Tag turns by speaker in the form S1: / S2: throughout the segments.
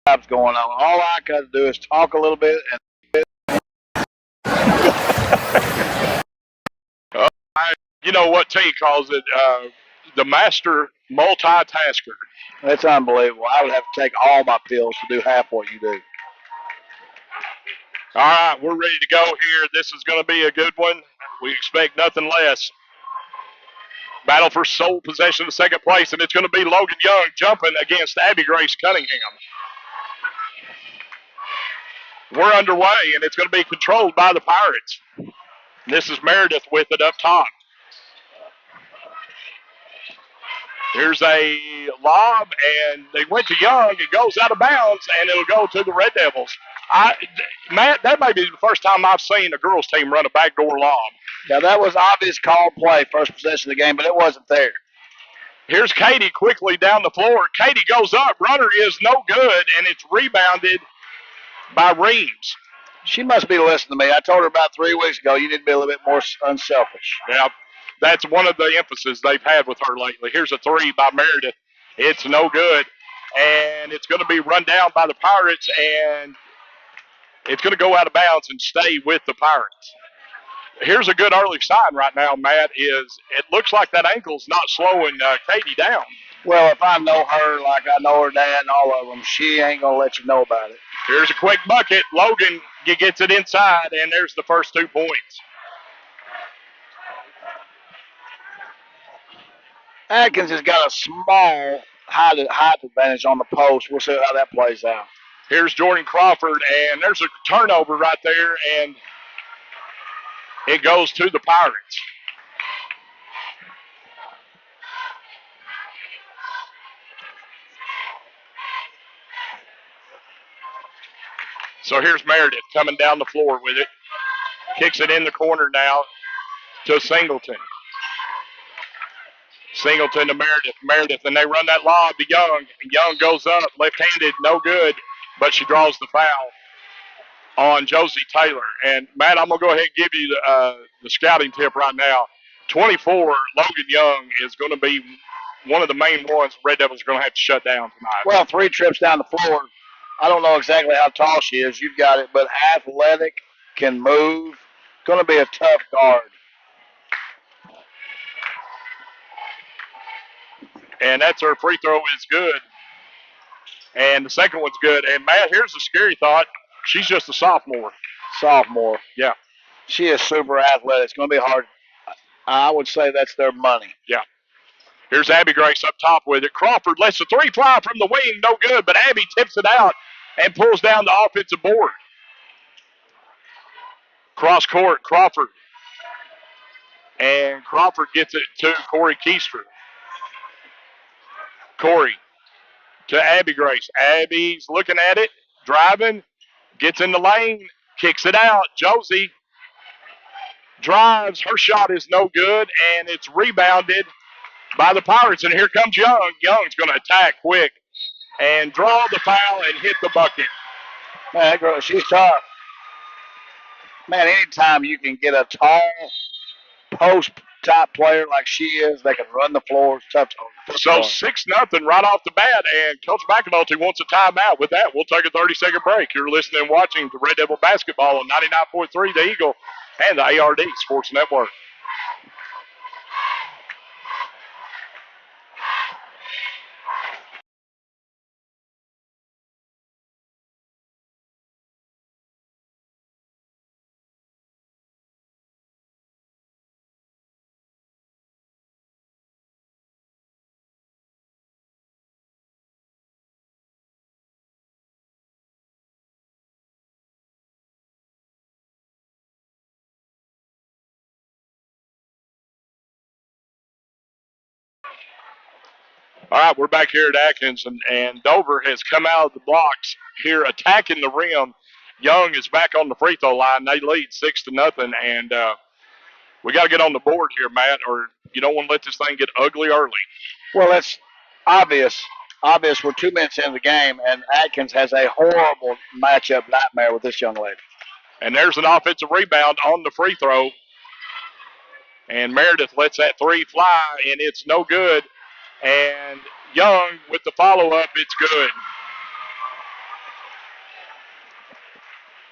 S1: job's going on. All I got to do is talk a little bit. And
S2: you know what T calls it? The master multitasker.
S1: That's unbelievable. I would have to take all my pills to do half what you do.
S2: All right, we're ready to go here. This is going to be a good one. We expect nothing less. Battle for sole possession of second place, and it's going to be Logan Young jumping against Abby Grace Cunningham. We're underway, and it's going to be controlled by the Pirates. This is Meredith with it up top. Here's a lob, and they went to Young. It goes out of bounds, and it'll go to the Red Devils. Matt, that may be the first time I've seen a girls' team run a backdoor lob.
S1: Now, that was obvious call play, first possession of the game, but it wasn't there.
S2: Here's Katie quickly down the floor. Katie goes up. Runner is no good, and it's rebounded by Reeves.
S1: She must be listening to me. I told her about 3 weeks ago, you need to be a little bit more unselfish.
S2: Yeah, that's one of the emphasis they've had with her lately. Here's a three by Meredith. It's no good, and it's going to be run down by the Pirates, and it's going to go out of bounds and stay with the Pirates. Here's a good early sign right now, Matt, is it looks like that ankle's not slowing Katie down.
S1: Well, if I know her like I know her dad and all of them, she ain't going to let you know about it.
S2: Here's a quick bucket. Logan gets it inside, and there's the first 2 points.
S1: Atkins has got a small height advantage on the post. We'll see how that plays out.
S2: Here's Jordan Crawford, and there's a turnover right there, and it goes to the Pirates. So here's Meredith coming down the floor with it. Kicks it in the corner now to Singleton. Singleton to Meredith. Meredith, and they run that lob to Young. Young goes up, left-handed, no good, but she draws the foul on Josie Taylor. And, Matt, I'm going to go ahead and give you the scouting tip right now. 24, Logan Young is going to be one of the main ones Red Devils are going to have to shut down tonight.
S1: Well, 3 trips down the floor. I don't know exactly how tall she is. You've got it, but athletic, can move. Going to be a tough guard.
S2: And that's her free throw is good. And the second one's good. And, Matt, here's the scary thought. She's just a sophomore.
S1: Sophomore.
S2: Yeah.
S1: She is super athletic. It's going to be hard. I would say that's their money.
S2: Yeah. Here's Abby Grace up top with it. Crawford lets the three fly from the wing. No good, but Abby tips it out and pulls down the offensive board. Cross court, Crawford. And Crawford gets it to Corey Keister. Corey to Abby Grace. Abby's looking at it, driving, gets in the lane, kicks it out. Josie drives. Her shot is no good, and it's rebounded by the Pirates. And here comes Young. Young's going to attack quick and draw the foul and hit the bucket.
S1: Man, that girl, she's tough. Man, anytime you can get a tall post-type player like she is, they can run the floor. It's tough.
S2: So 6-0 right off the bat, and Coach McAnulty wants a timeout. With that, we'll take a 30-second break. You're listening and watching the Red Devil basketball on 99.3 The Eagle and the ARD Sports Network. All right, we're back here at Atkins, and Dover has come out of the blocks here attacking the rim. Young is back on the free throw line. They lead 6-0, and we got to get on the board here, Matt, or you don't want to let this thing get ugly early.
S1: Well, it's obvious. Obvious we're 2 minutes into the game, and Atkins has a horrible matchup nightmare with this young lady.
S2: And there's an offensive rebound on the free throw. And Meredith lets that three fly, and it's no good. And Young with the follow-up, it's good.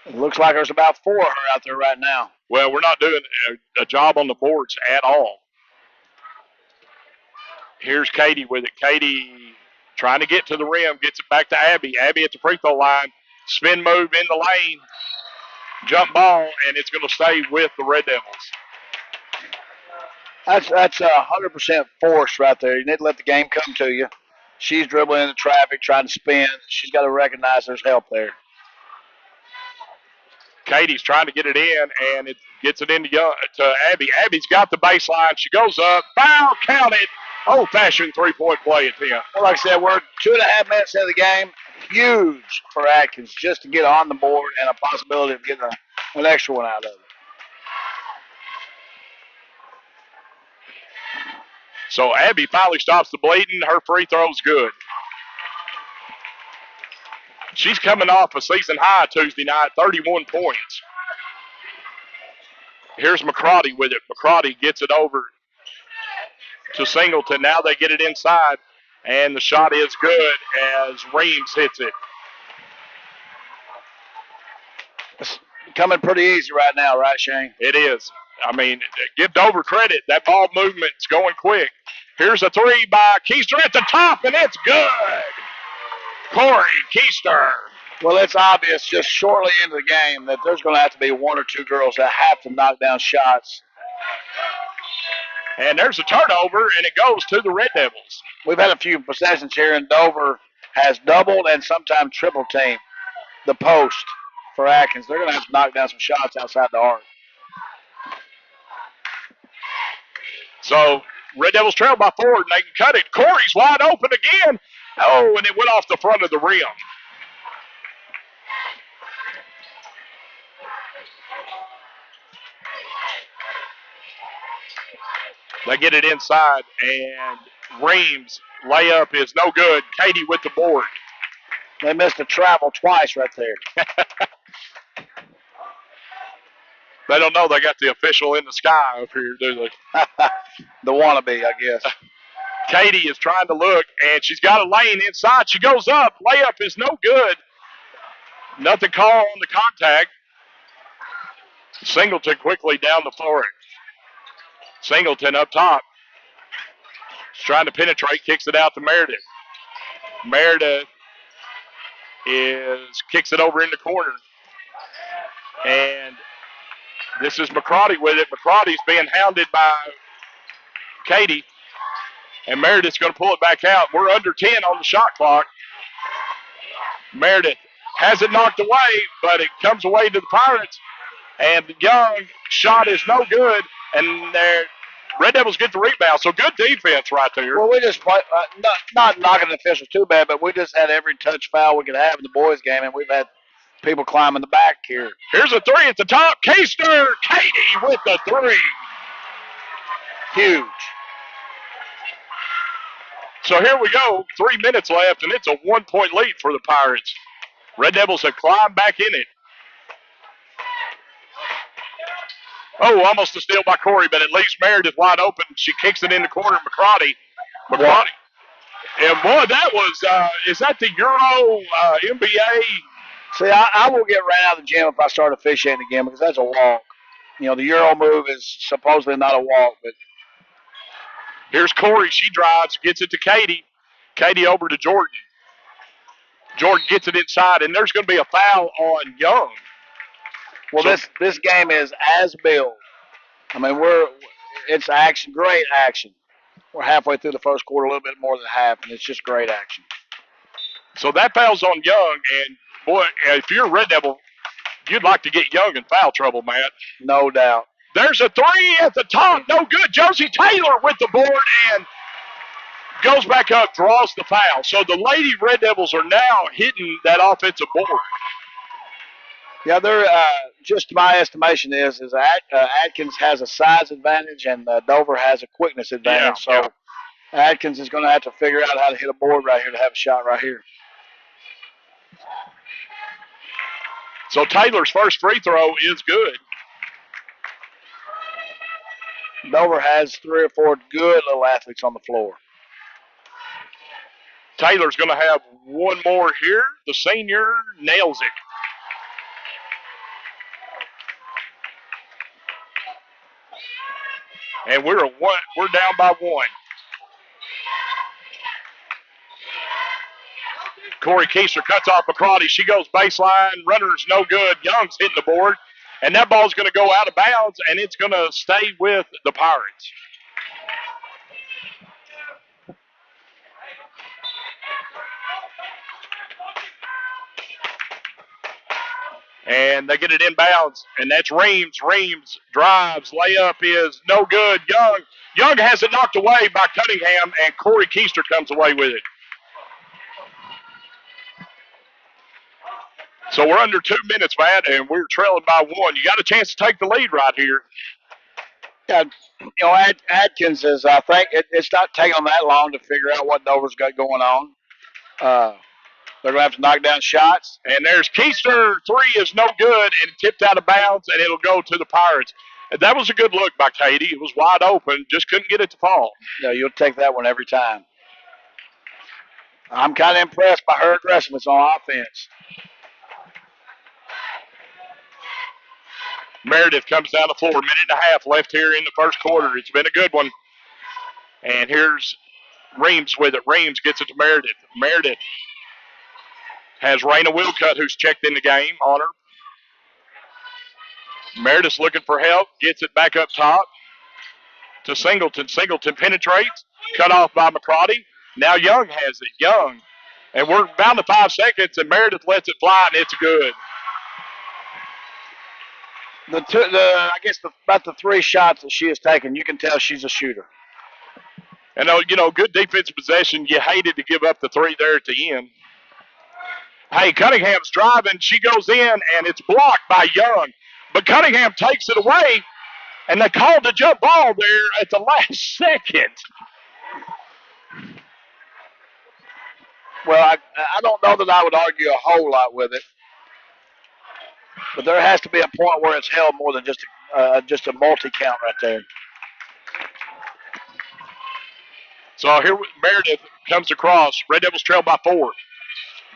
S1: It looks like there's about 4 of her out there right now.
S2: Well, we're not doing a job on the boards at all. Here's Katie with it. Katie trying to get to the rim, gets it back to Abby. Abby at the free throw line. Spin move in the lane. Jump ball, and it's going to stay with the Red Devils.
S1: That's 100% force right there. You need to let the game come to you. She's dribbling into traffic, trying to spin. She's got to recognize there's help there.
S2: Katie's trying to get it in, and it gets it into to Abby. Abby's got the baseline. She goes up. Foul counted. Old-fashioned three-point play at 10.
S1: Well, like I said, we're 2.5 minutes into the game. Huge for Atkins just to get on the board and a possibility of getting an extra one out of it.
S2: So Abby finally stops the bleeding. Her free throw's good. She's coming off a season high Tuesday night, 31 points. Here's McCarty with it. McCarty gets it over to Singleton. Now they get it inside, and the shot is good as Reams hits it.
S1: It's coming pretty easy right now, right, Shane?
S2: It is. I mean, give Dover credit. That ball movement's going quick. Here's a three by Keister at the top, and it's good. Corey Keister.
S1: Well, it's obvious just shortly into the game that there's going to have to be 1 or 2 girls that have to knock down shots.
S2: And there's a turnover, and it goes to the Red Devils.
S1: We've had a few possessions here, and Dover has doubled and sometimes triple teamed the post for Atkins. They're going to have to knock down some shots outside the arc.
S2: So Red Devils trail by 4, and they can cut it. Corey's wide open again. Oh, and it went off the front of the rim. They get it inside, and Reams' layup is no good. Katie with the board.
S1: They missed a travel twice right there.
S2: They don't know they got the official in the sky up here, do they?
S1: The wannabe, I guess.
S2: Katie is trying to look, and she's got a lane inside. She goes up. Layup is no good. Nothing called on the contact. Singleton quickly down the floor. Singleton up top. She's trying to penetrate, kicks it out to Meredith. Meredith kicks it over in the corner. And this is McCarty with it. McCarty's being hounded by Katie. And Meredith's going to pull it back out. We're under 10 on the shot clock. Meredith has it knocked away, but it comes away to the Pirates. And Young shot is no good. And Red Devils get the rebound. So good defense right there.
S1: Well, we just play, not knocking the officials too bad, but we just had every touch foul we could have in the boys' game, and we've had people climbing the back here.
S2: Here's a three at the top. Keister, Katie with the three.
S1: Huge.
S2: So here we go. 3 minutes left, and it's a 1-point lead for the Pirates. Red Devils have climbed back in it. Oh, almost a steal by Corey, but at least Meredith wide open. She kicks it in the corner. McCarty. And boy, that was, is that the Euro NBA?
S1: See, I will get ran out of the gym if I start officiating again because that's a walk. You know, the Euro move is supposedly not a walk, but.
S2: Here's Corey. She drives, gets it to Katie. Katie over to Jordan. Jordan gets it inside, and there's going to be a foul on Young.
S1: Well, so, this game is as built. I mean, it's action, great action. We're halfway through the first quarter, a little bit more than half, and it's just great action.
S2: So that foul's on Young, and boy, if you're a Red Devil, you'd like to get Young in foul trouble, Matt.
S1: No doubt.
S2: There's a three at the top, no good. Josie Taylor with the board and goes back up, draws the foul. So the Lady Red Devils are now hitting that offensive board.
S1: Yeah, they're just my estimation is Atkins has a size advantage and Dover has a quickness advantage.
S2: Yeah,
S1: so Atkins is going to have to figure out how to hit a board right here to have a shot right here.
S2: So Taylor's first free throw is good.
S1: Dover has 3 or 4 good little athletes on the floor.
S2: Taylor's going to have one more here. The senior nails it. and we're down by 1. Corey Keister cuts off McCarty. She goes baseline. Runner's no good. Young's hitting the board. And that ball's going to go out of bounds, and it's going to stay with the Pirates. And they get it inbounds, and that's Reams. Reams drives. Layup is no good. Young has it knocked away by Cunningham, and Corey Keister comes away with it. So we're under 2 minutes, Matt, and we're trailing by 1. You got a chance to take the lead right here.
S1: Yeah, Adkins is. I think it's not taking them that long to figure out what Dover's got going on. They're going to have to knock down shots.
S2: And there's Keister. 3 is no good, and tipped out of bounds, and it'll go to the Pirates. That was a good look by Katie. It was wide open, just couldn't get it to fall.
S1: Yeah, you'll take that one every time. I'm kind of impressed by her aggressiveness on offense.
S2: Meredith comes down the floor. 1.5 minutes left here in the first quarter. It's been a good one. And here's Reams with it. Reams gets it to Meredith. Meredith has Raina Wilcutt, who's checked in the game, on her. Meredith's looking for help. Gets it back up top to Singleton. Singleton penetrates. Cut off by McCarty. Now Young has it. Young. And we're down to 5 seconds, and Meredith lets it fly, and it's good.
S1: About the 3 shots that she has taken, you can tell she's a shooter.
S2: And, good defensive possession. You hated to give up the 3 there at the end. Hey, Cunningham's driving. She goes in, and it's blocked by Young. But Cunningham takes it away, and they called the jump ball there at the last second.
S1: Well, I don't know that I would argue a whole lot with it. But there has to be a point where it's held more than just a multi-count right there.
S2: So here Meredith comes across. Red Devils trail by 4.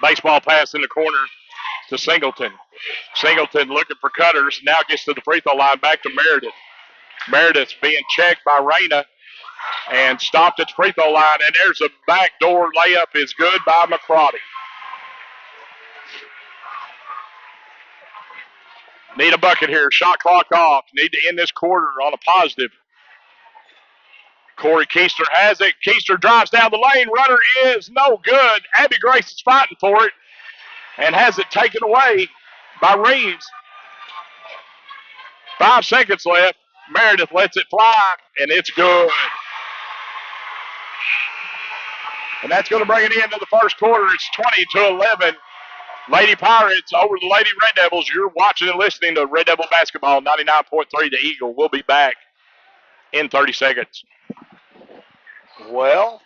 S2: Baseball pass in the corner to Singleton. Singleton looking for cutters. Now gets to the free throw line. Back to Meredith. Meredith's being checked by Raina and stopped at the free throw line. And there's a backdoor layup. Is good by McCarty. Need a bucket here. Shot clock off. Need to end this quarter on a positive. Corey Keister has it. Keister drives down the lane. Runner is no good. Abby Grace is fighting for it and has it taken away by Reams. 5 seconds left. Meredith lets it fly, and it's good. And that's going to bring it into the first quarter. It's 20-11. Lady Pirates over the Lady Red Devils. You're watching and listening to Red Devil Basketball 99.3 The Eagle. We'll be back in 30 seconds.
S1: Well,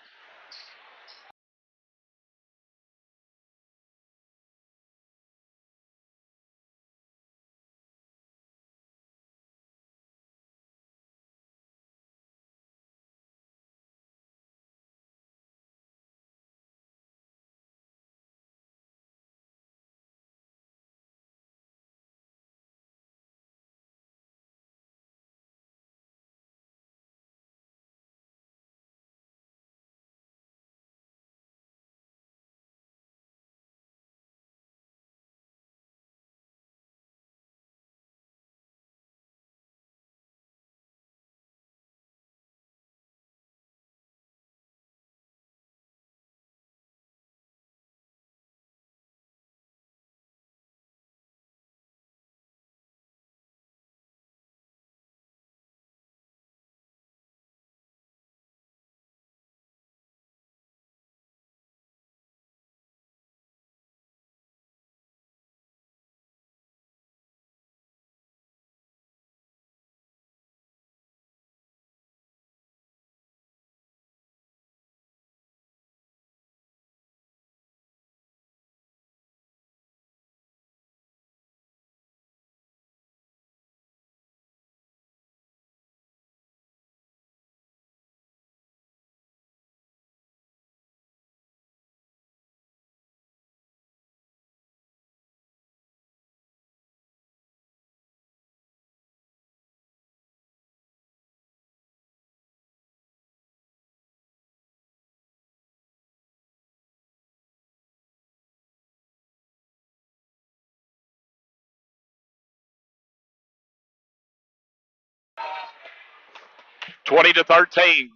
S2: 20-13.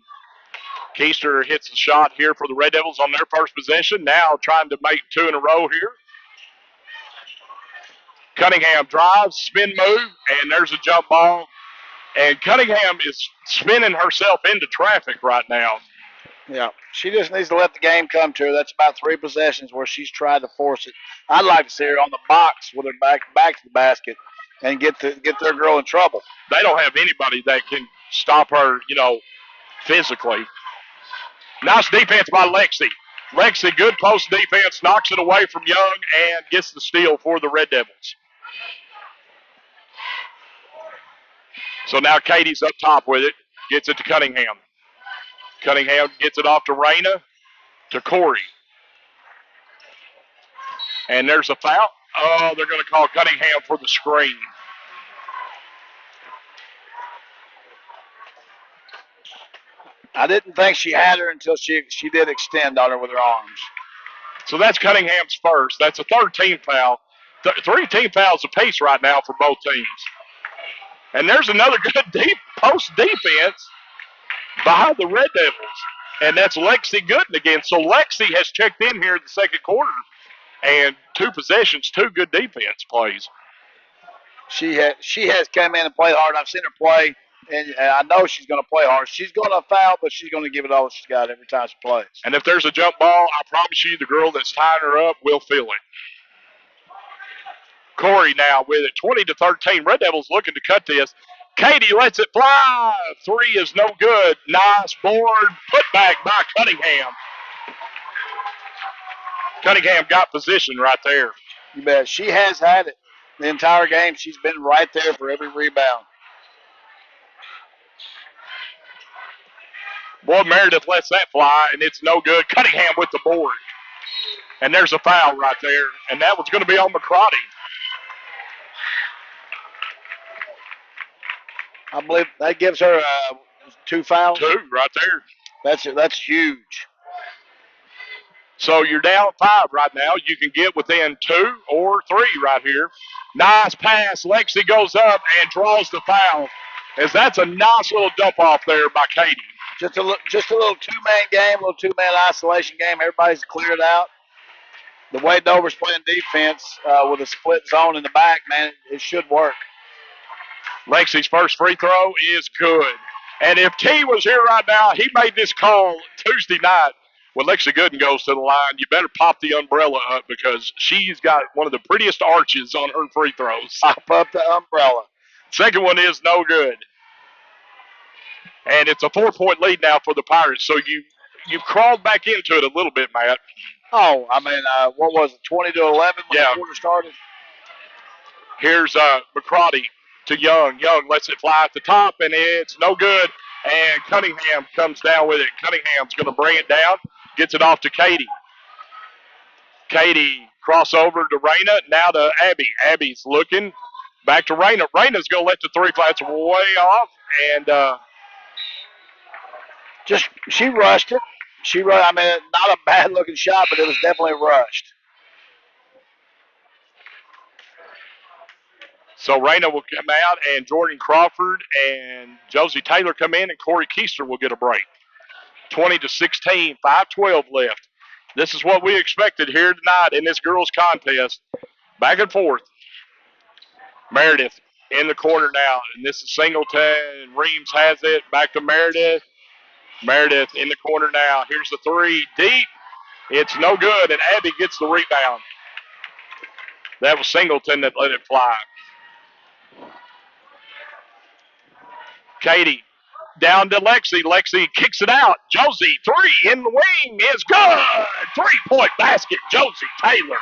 S2: Keister hits the shot here for the Red Devils on their first possession. Now trying to make 2 in a row here. Cunningham drives, spin move, and there's a jump ball. And Cunningham is spinning herself into traffic right now.
S1: Yeah, she just needs to let the game come to her. That's about 3 possessions where she's tried to force it. I'd like to see her on the box with her back to the basket and get their girl in trouble.
S2: They don't have anybody that can stop her, physically. Nice defense by Lexi. Lexi, good post defense, knocks it away from Young and gets the steal for the Red Devils. So now Katie's up top with it, gets it to Cunningham. Cunningham gets it off to Raina, to Corey. And there's a foul. Oh, they're going to call Cunningham for the screen.
S1: I didn't think she had her until she did extend on her with her arms.
S2: So that's Cunningham's first. That's a 13 foul. 3 team fouls apiece right now for both teams. And there's another good deep post defense by the Red Devils. And that's Lexi Gooden again. So Lexi has checked in here in the second quarter. And 2 possessions, 2 good defense plays.
S1: She has come in and played hard. I've seen her play, and I know she's going to play hard. She's going to foul, but she's going to give it all she's got every time she plays.
S2: And if there's a jump ball, I promise you the girl that's tying her up will feel it. Corey now with it, 20-13. Red Devils looking to cut this. Katie lets it fly. 3 is no good. Nice board. Put back by Cunningham. Cunningham got position right there.
S1: You bet. She has had it the entire game. She's been right there for every rebound.
S2: Boy, Meredith lets that fly, and it's no good. Cunningham with the board. And there's a foul right there, and that was going to be on McCarty.
S1: I believe that gives her 2 fouls.
S2: 2 right there.
S1: That's huge.
S2: So you're down 5 right now. You can get within 2 or 3 right here. Nice pass. Lexi goes up and draws the foul. As that's a nice little dump off there by Katie.
S1: Just a little 2-man game, a little 2-man isolation game. Everybody's cleared out. The way Dover's playing defense with a split zone in the back, man, it should work.
S2: Lexi's first free throw is good. And if T was here right now, he made this call Tuesday night. When Lexi Gooden goes to the line, you better pop the umbrella up because she's got one of the prettiest arches on her free throws.
S1: Pop up the umbrella.
S2: Second one is no good. And it's a 4-point lead now for the Pirates. So you crawled back into it a little bit, Matt.
S1: Oh, I mean, what was it, 20-11 when the quarter started?
S2: Here's McCarty to Young. Young lets it fly at the top, and it's no good. And Cunningham comes down with it. Cunningham's going to bring it down. Gets it off to Katie. Katie crossover to Raina. Now to Abby. Abby's looking. Back to Raina. Raina's going to let the 3 flats way off. And
S1: she rushed it. I mean, not a bad looking shot, but it was definitely rushed.
S2: So Raina will come out, and Jordan Crawford and Josie Taylor come in, and Corey Keister will get a break. 20-16, 5:12 left. This is what we expected here tonight in this girls' contest. Back and forth. Meredith in the corner now, and this is Singleton. Reams has it. Back to Meredith. Meredith in the corner now. Here's the 3. Deep. It's no good, and Abby gets the rebound. That was Singleton that let it fly. Katie down to Lexi. Lexi kicks it out. Josie, 3 in the wing is good. 3-point basket, Josie Taylor.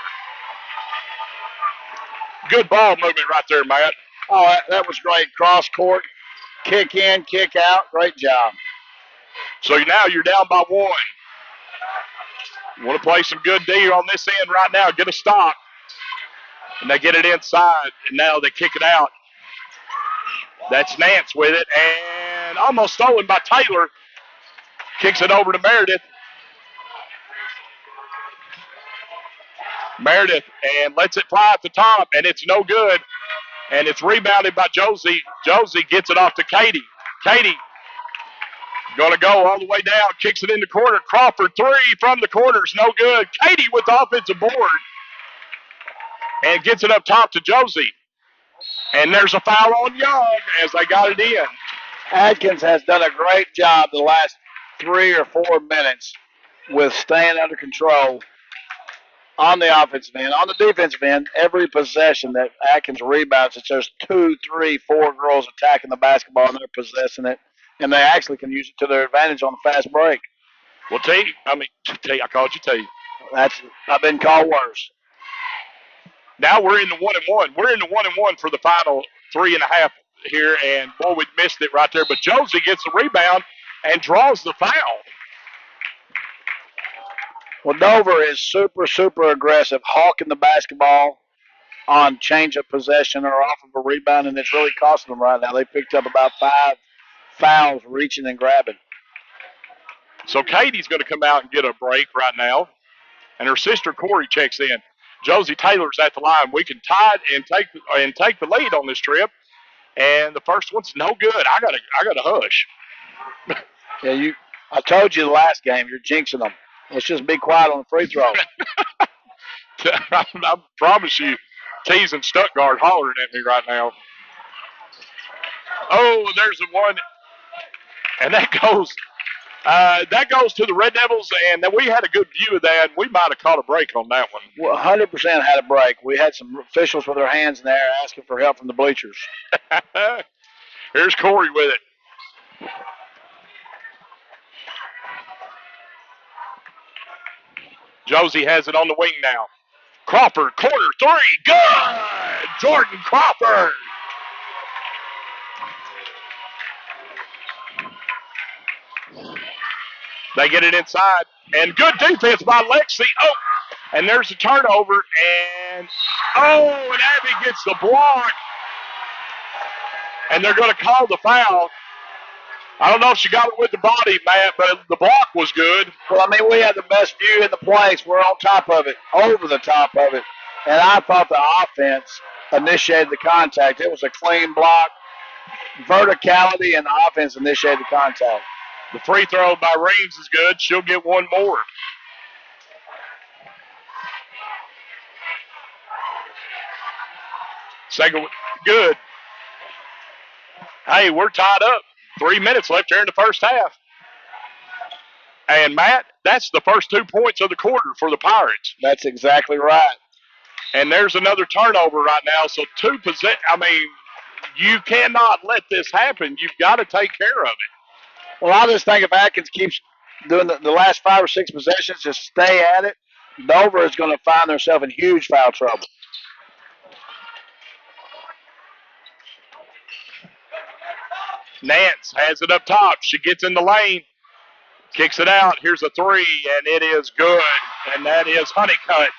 S2: Good ball movement right there, Matt.
S1: Oh, that was great. Cross court, kick in, kick out. Great job.
S2: So now you're down by 1. You want to play some good D on this end right now. Get a stop. And they get it inside, and now they kick it out. That's Nance with it, and almost stolen by Taylor. Kicks it over to Meredith. Meredith, and lets it fly at the top, and it's no good. And it's rebounded by Josie. Josie gets it off to Katie. Katie Going to go all the way down, kicks it in the corner. Crawford, three from the corners, no good. Katie with the offensive board and gets it up top to Josie. And there's a foul on Young as they got it in.
S1: Adkins has done a great job the last 3 or 4 minutes with staying under control on the offensive end. On the defensive end, every possession that Atkins rebounds, it's there's 2, 3, 4 girls attacking the basketball and they're possessing it, and they actually can use it to their advantage on the fast break.
S2: Well, I called you T.
S1: I've been called worse.
S2: Now we're in the 1-1. We're in the 1-1 for the final 3.5 here, and boy, we missed it right there. But Josie gets the rebound and draws the foul.
S1: Well, Dover is super, super aggressive, hawking the basketball on change of possession or off of a rebound, and it's really costing them right now. They picked up about 5 fouls reaching and grabbing.
S2: So Katie's going to come out and get a break right now, and her sister Corey checks in. Josie Taylor's at the line. We can tie it and take the lead on this trip. And the first one's no good. I gotta hush.
S1: Yeah, I told you the last game, you're jinxing them. Let's just be quiet on the free throw.
S2: I promise you, T's and Stuttgart hollering at me right now. Oh, there's the one. And that goes to the Red Devils, and we had a good view of that. We might have caught a break on that one.
S1: Well, 100% had a break. We had some officials with their hands in the air asking for help from the bleachers.
S2: Here's Corey with it. Josie has it on the wing now. Crawford, corner three, good! Jordan Crawford. They get it inside, and good defense by Lexi. Oh, and there's a turnover, and Abby gets the block, and they're going to call the foul. I don't know if she got it with the body, Matt, but the block was good.
S1: Well, I mean, we had the best view in the place. We're on top of it, over the top of it, and I thought the offense initiated the contact. It was a clean block, verticality, and the offense initiated the contact.
S2: The free throw by Reams is good. She'll get one more. Second, good. Hey, we're tied up. 3 minutes left here in the first half. And, Matt, that's the first 2 points of the quarter for the Pirates.
S1: That's exactly right.
S2: And there's another turnover right now. So you cannot let this happen. You've got to take care of it.
S1: Well, I just think if Atkins keeps doing the last 5 or 6 possessions, just stay at it, Dover is going to find themselves in huge foul trouble.
S2: Nance has it up top. She gets in the lane, kicks it out. Here's a three, and it is good. And that is Honeycutt.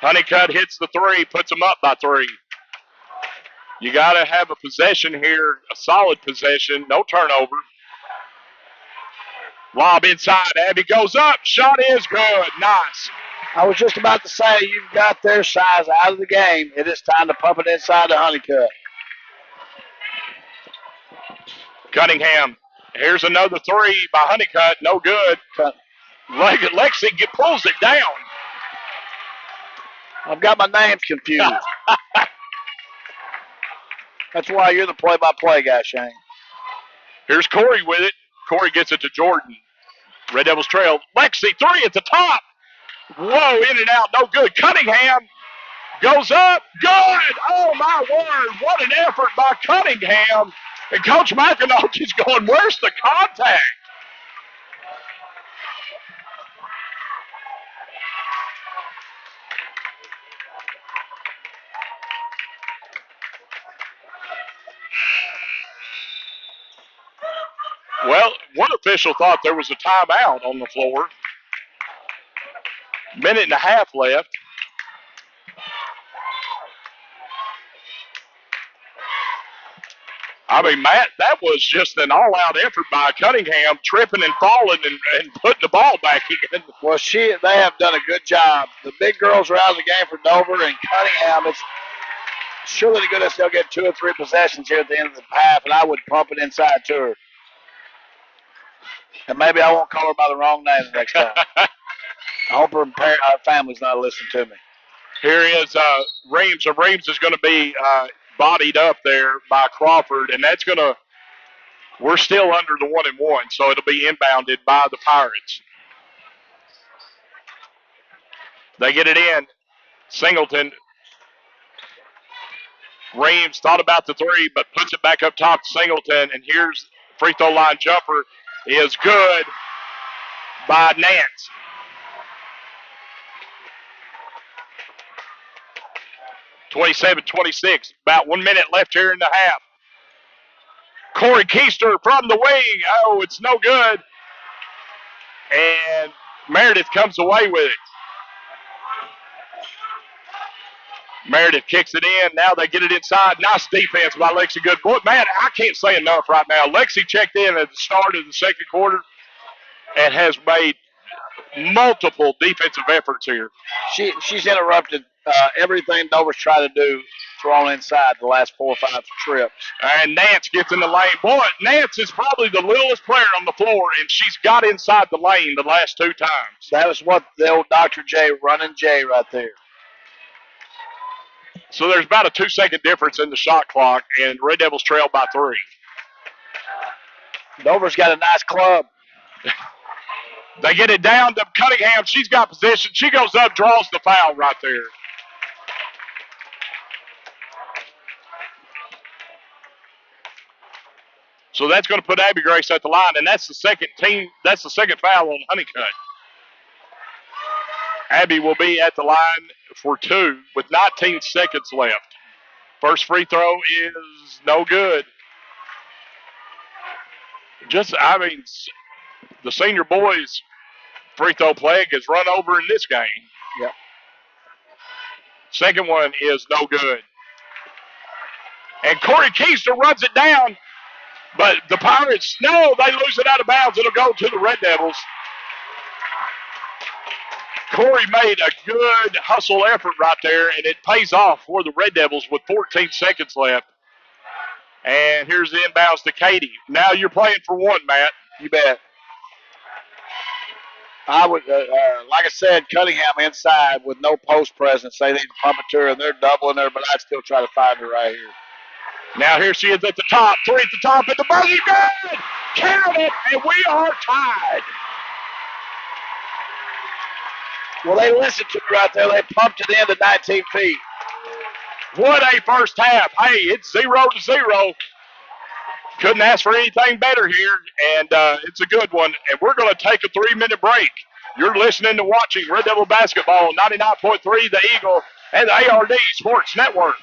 S2: Honeycutt hits the three, puts them up by 3. You got to have a possession here, a solid possession, no turnover. Lob inside. Abby goes up. Shot is good. Nice.
S1: I was just about to say, you've got their size out of the game. It is time to pump it inside to Honeycutt.
S2: Cunningham. Here's another three by Honeycutt. No good. Lexi pulls it down.
S1: I've got my names confused. That's why you're the play-by-play guy, Shane.
S2: Here's Corey with it. Corey gets it to Jordan. Red Devils trail. Lexi, three at the top. Whoa, in and out. No good. Cunningham goes up. Good. Oh, my word. What an effort by Cunningham. And Coach McIntosh is going, where's the contact? Well, one official thought there was a timeout on the floor. Minute and a half left. I mean, Matt, that was just an all-out effort by Cunningham, tripping and falling and putting the ball back in.
S1: Well, they have done a good job. The big girls are out of the game for Dover, and Cunningham, surely to goodness they'll get 2 or 3 possessions here at the end of the half, and I would pump it inside to her. And maybe I won't call her by the wrong name the next time. I hope her family's not listening to me.
S2: Here is Reams. So Reams is going to be bodied up there by Crawford, and that's going to – we're still under the 1-1, so it'll be inbounded by the Pirates. They get it in. Singleton. Reams thought about the three, but puts it back up top to Singleton, and here's free throw line jumper is good by Nance. (27-26). About 1 minute left here in the half. Corey Keister from the wing. Oh, it's no good. And Meredith comes away with it. Meredith kicks it in. Now they get it inside. Nice defense by Lexi Good. Boy, man, I can't say enough right now. Lexi checked in at the start of the second quarter and has made multiple defensive efforts here.
S1: She's interrupted everything Dover's tried to do thrown inside the last 4 or 5 trips.
S2: And Nance gets in the lane. Boy, Nance is probably the littlest player on the floor, and she's got inside the lane the last 2 times.
S1: That was what the old Dr. J, running J right there.
S2: So there's about a 2-second difference in the shot clock, and Red Devils trail by 3.
S1: Dover's got a nice club.
S2: They get it down to Cunningham. She's got position. She goes up, draws the foul right there. So that's going to put Abby Grace at the line, and that's the second foul on Honeycutt. Abby will be at the line for 2 with 19 seconds left. First free throw is no good. The senior boys free throw plague has run over in this game.
S1: Yep.
S2: Second one is no good. And Corey Keister runs it down, but the Pirates, no, they lose it out of bounds. It'll go to the Red Devils. Corey made a good hustle effort right there, and it pays off for the Red Devils with 14 seconds left. And here's the inbounds to Katie. Now you're playing for 1, Matt.
S1: You bet. I would, like I said, Cunningham inside with no post presence. They need to pump it to her, and they're doubling her, but I'd still try to find her right here.
S2: Now here she is at the top. 3 at the top, and the buzzer good. Count it, and we are tied.
S1: Well, they listened to her right there. They pumped it in to 19 feet.
S2: What a first half. Hey, it's 0-0. Couldn't ask for anything better here, and it's a good one. And we're going to take a 3-minute break. You're listening to watching Red Devil Basketball, 99.3 The Eagle and the ARD Sports Network.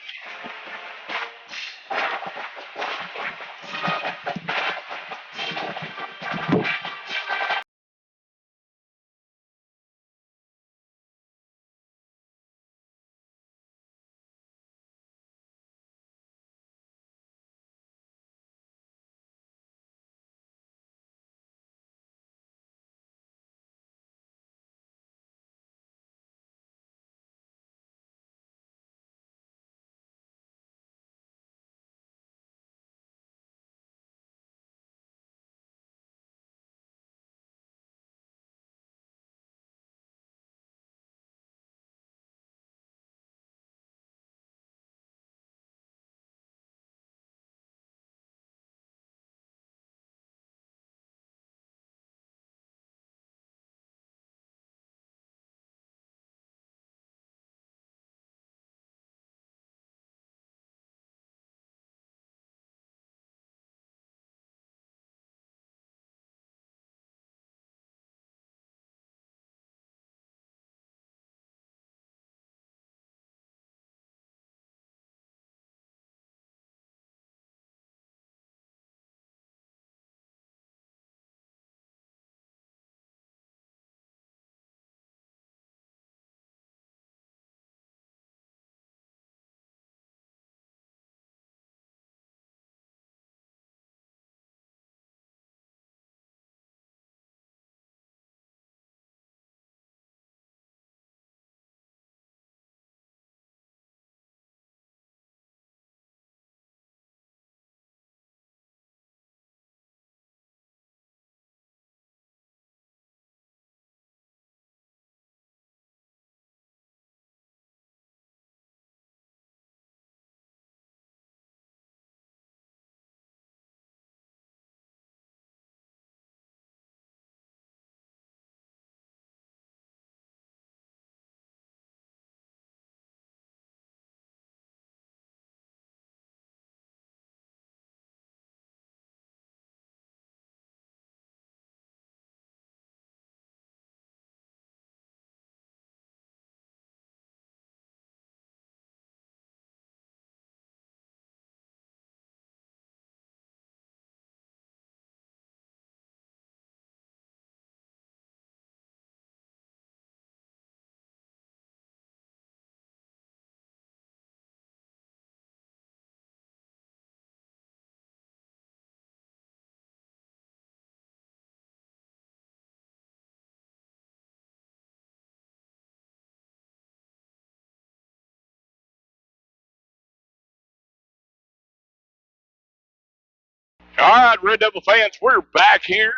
S2: All right, Red Devil fans, we're back here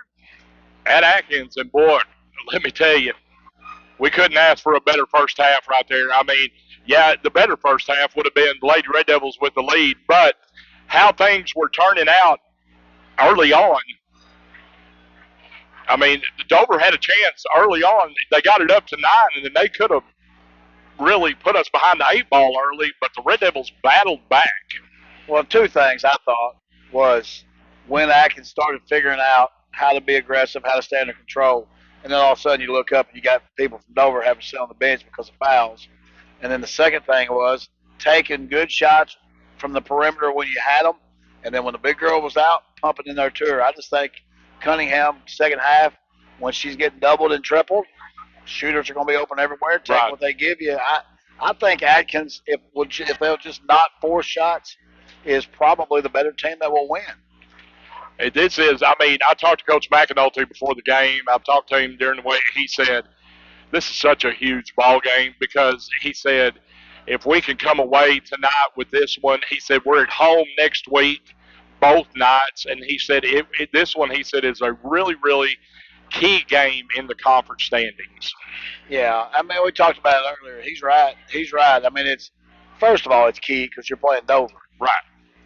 S2: at Atkins, and boy, let me tell you, we couldn't ask for a better first half right there. I mean, yeah, the better first half would have been the Lady Red Devils with the lead, but how things were turning out early on, I mean, Dover had a chance early on. They got it up to 9, and then they could have really put us behind the 8 ball early, but the Red Devils battled back.
S1: Well, two things I thought was when Atkins started figuring out how to be aggressive, how to stay under control, and then all of a sudden you look up and you got people from Dover having to sit on the bench because of fouls. And then the second thing was taking good shots from the perimeter when you had them, and then when the big girl was out, pumping in there to her. I just think Cunningham, second half, when she's getting doubled and tripled, shooters are going to be open everywhere. Take
S2: Right.
S1: what they give you. I think Atkins, if they'll just not force shots, is probably the better team that will win.
S2: And this is, I mean, I talked to Coach McAnulty before the game. I've talked to him during the week. He said, this is such a huge ball game because he said, if we can come away tonight with this one, he said, we're at home next week, both nights. And he said, this one, he said, is a really, really key game in the conference standings.
S1: Yeah, I mean, we talked about it earlier. He's right. He's right. I mean, it's first of all, it's key because you're playing Dover.
S2: Right.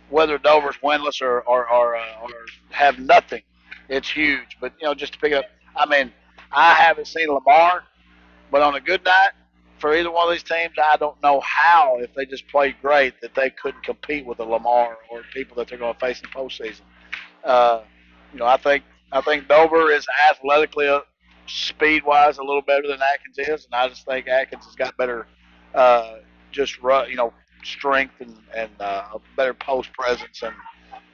S1: Whether Dover's winless or have nothing, it's huge. But just to pick up, I mean, I haven't seen Lamar, but on a good night for either one of these teams, I don't know how if they just played great that they couldn't compete with a Lamar or people that they're going to face in the postseason. I think Dover is athletically, speed wise, a little better than Atkins is, and I just think Atkins has got better, strength and a better post presence, and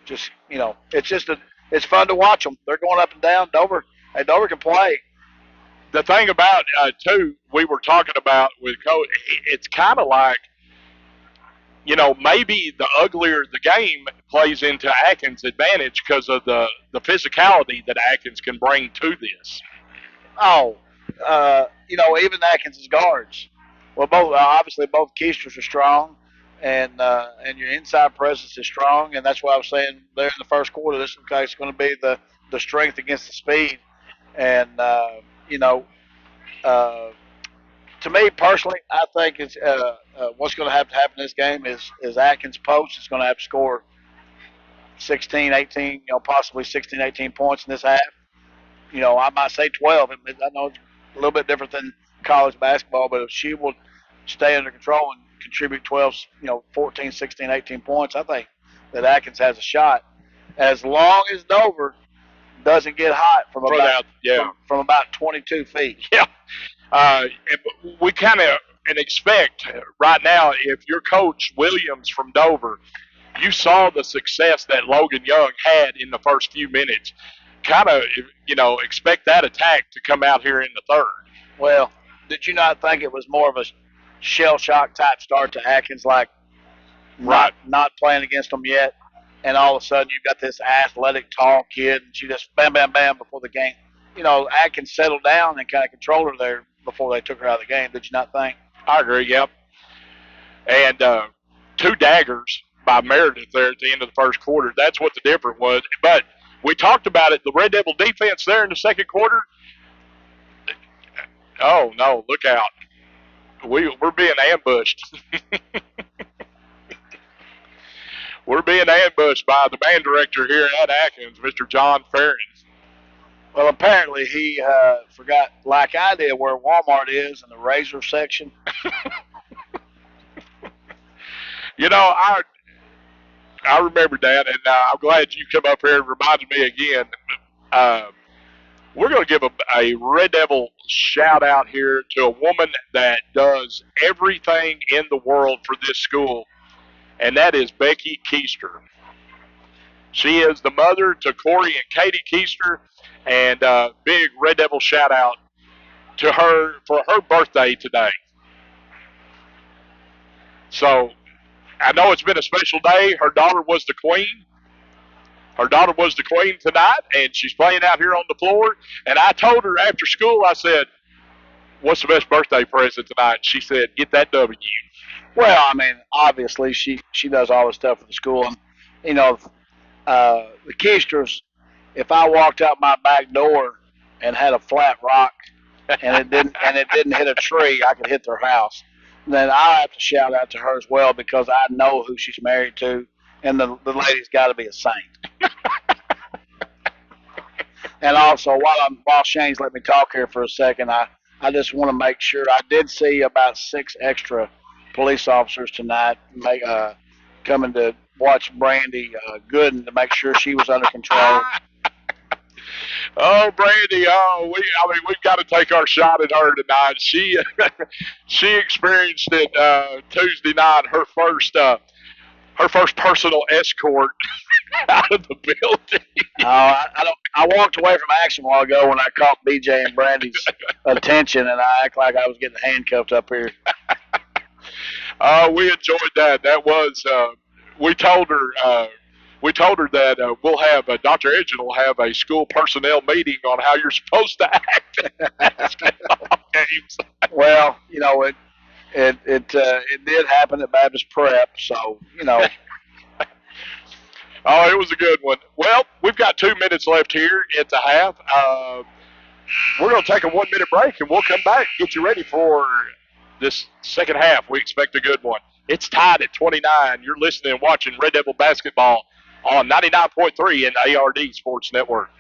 S1: it's fun to watch them. They're going up and down. Dover can play.
S2: The thing about, too, we were talking about with Coach, it's kind of like, maybe the uglier the game plays into Atkins' advantage because of the physicality that Atkins can bring to this.
S1: Oh, even Atkins' guards. Well, obviously both Keisters are strong, and your inside presence is strong, and that's why I was saying there in the first quarter, this is going to be the strength against the speed, and to me personally, I think it's what's going to have to happen in this game is Atkins post is going to have to score 16, 18, possibly 16, 18 points in this half. I might say 12. I know it's a little bit different than college basketball, but if she will stay under control and contribute 12, 14, 16, 18 points, I think that Atkins has a shot. As long as Dover doesn't get hot from about 22 feet.
S2: Yeah. We kind of expect right now, if you're Coach Williams from Dover, you saw the success that Logan Young had in the first few minutes. Kind of, expect that attack to come out here in the third.
S1: Well, did you not think it was more of a shell shock type start to Atkins, like not playing against them yet, and all of a sudden you've got this athletic, tall kid, and she just bam, bam, bam before the game. Atkins settled down and kind of controlled her there before they took her out of the game. Did you not think?
S2: I agree, yep. And 2 daggers by Meredith there at the end of the first quarter. That's what the difference was. But we talked about it, the Red Devil defense there in the second quarter. Oh, no, look out. We're being ambushed. We're being ambushed by the band director here at Atkins, Mr. John Ferrin.
S1: Well, apparently he forgot, like I did, where Walmart is in the razor section.
S2: I remember that, and I'm glad you come up here and reminded me again. We're going to give a Red Devil shout out here to a woman that does everything in the world for this school, and that is Becky Keister. She is the mother to Corey and Katie Keister, and big Red Devil shout out to her for her birthday today. So I know it's been a special day. Her daughter was the queen. Her daughter was the queen tonight, and she's playing out here on the floor. And I told her after school, I said, what's the best birthday present tonight? She said, get that W.
S1: Well, I mean, obviously she does all the stuff for the school. And, the Keisters, if I walked out my back door and had a flat rock and it didn't hit a tree, I could hit their house. Then I have to shout out to her as well because I know who she's married to, and the lady's got to be a saint. And also, while Shane's let me talk here for a second, I just want to make sure I did see about 6 extra police officers tonight coming to watch Brandy Gooden to make sure she was under control.
S2: Oh, Brandy! We've got to take our shot at her tonight. She experienced it Tuesday night. Her first personal escort out of the building.
S1: I walked away from action a while ago when I caught BJ and Brandy's attention, and I act like I was getting handcuffed up here.
S2: We enjoyed that. That was we told her. We told her that we'll have Dr. Edgen will have a school personnel meeting on how you're supposed to act. Games.
S1: Well, it did happen at Baptist Prep, so
S2: Oh, it was a good one. Well, we've got 2 minutes left here at the half. We're going to take a 1 minute break, and we'll come back and get you ready for this second half. We expect a good one. It's tied at 29. You're listening and watching Red Devil basketball on 99.3 and ARD Sports Network.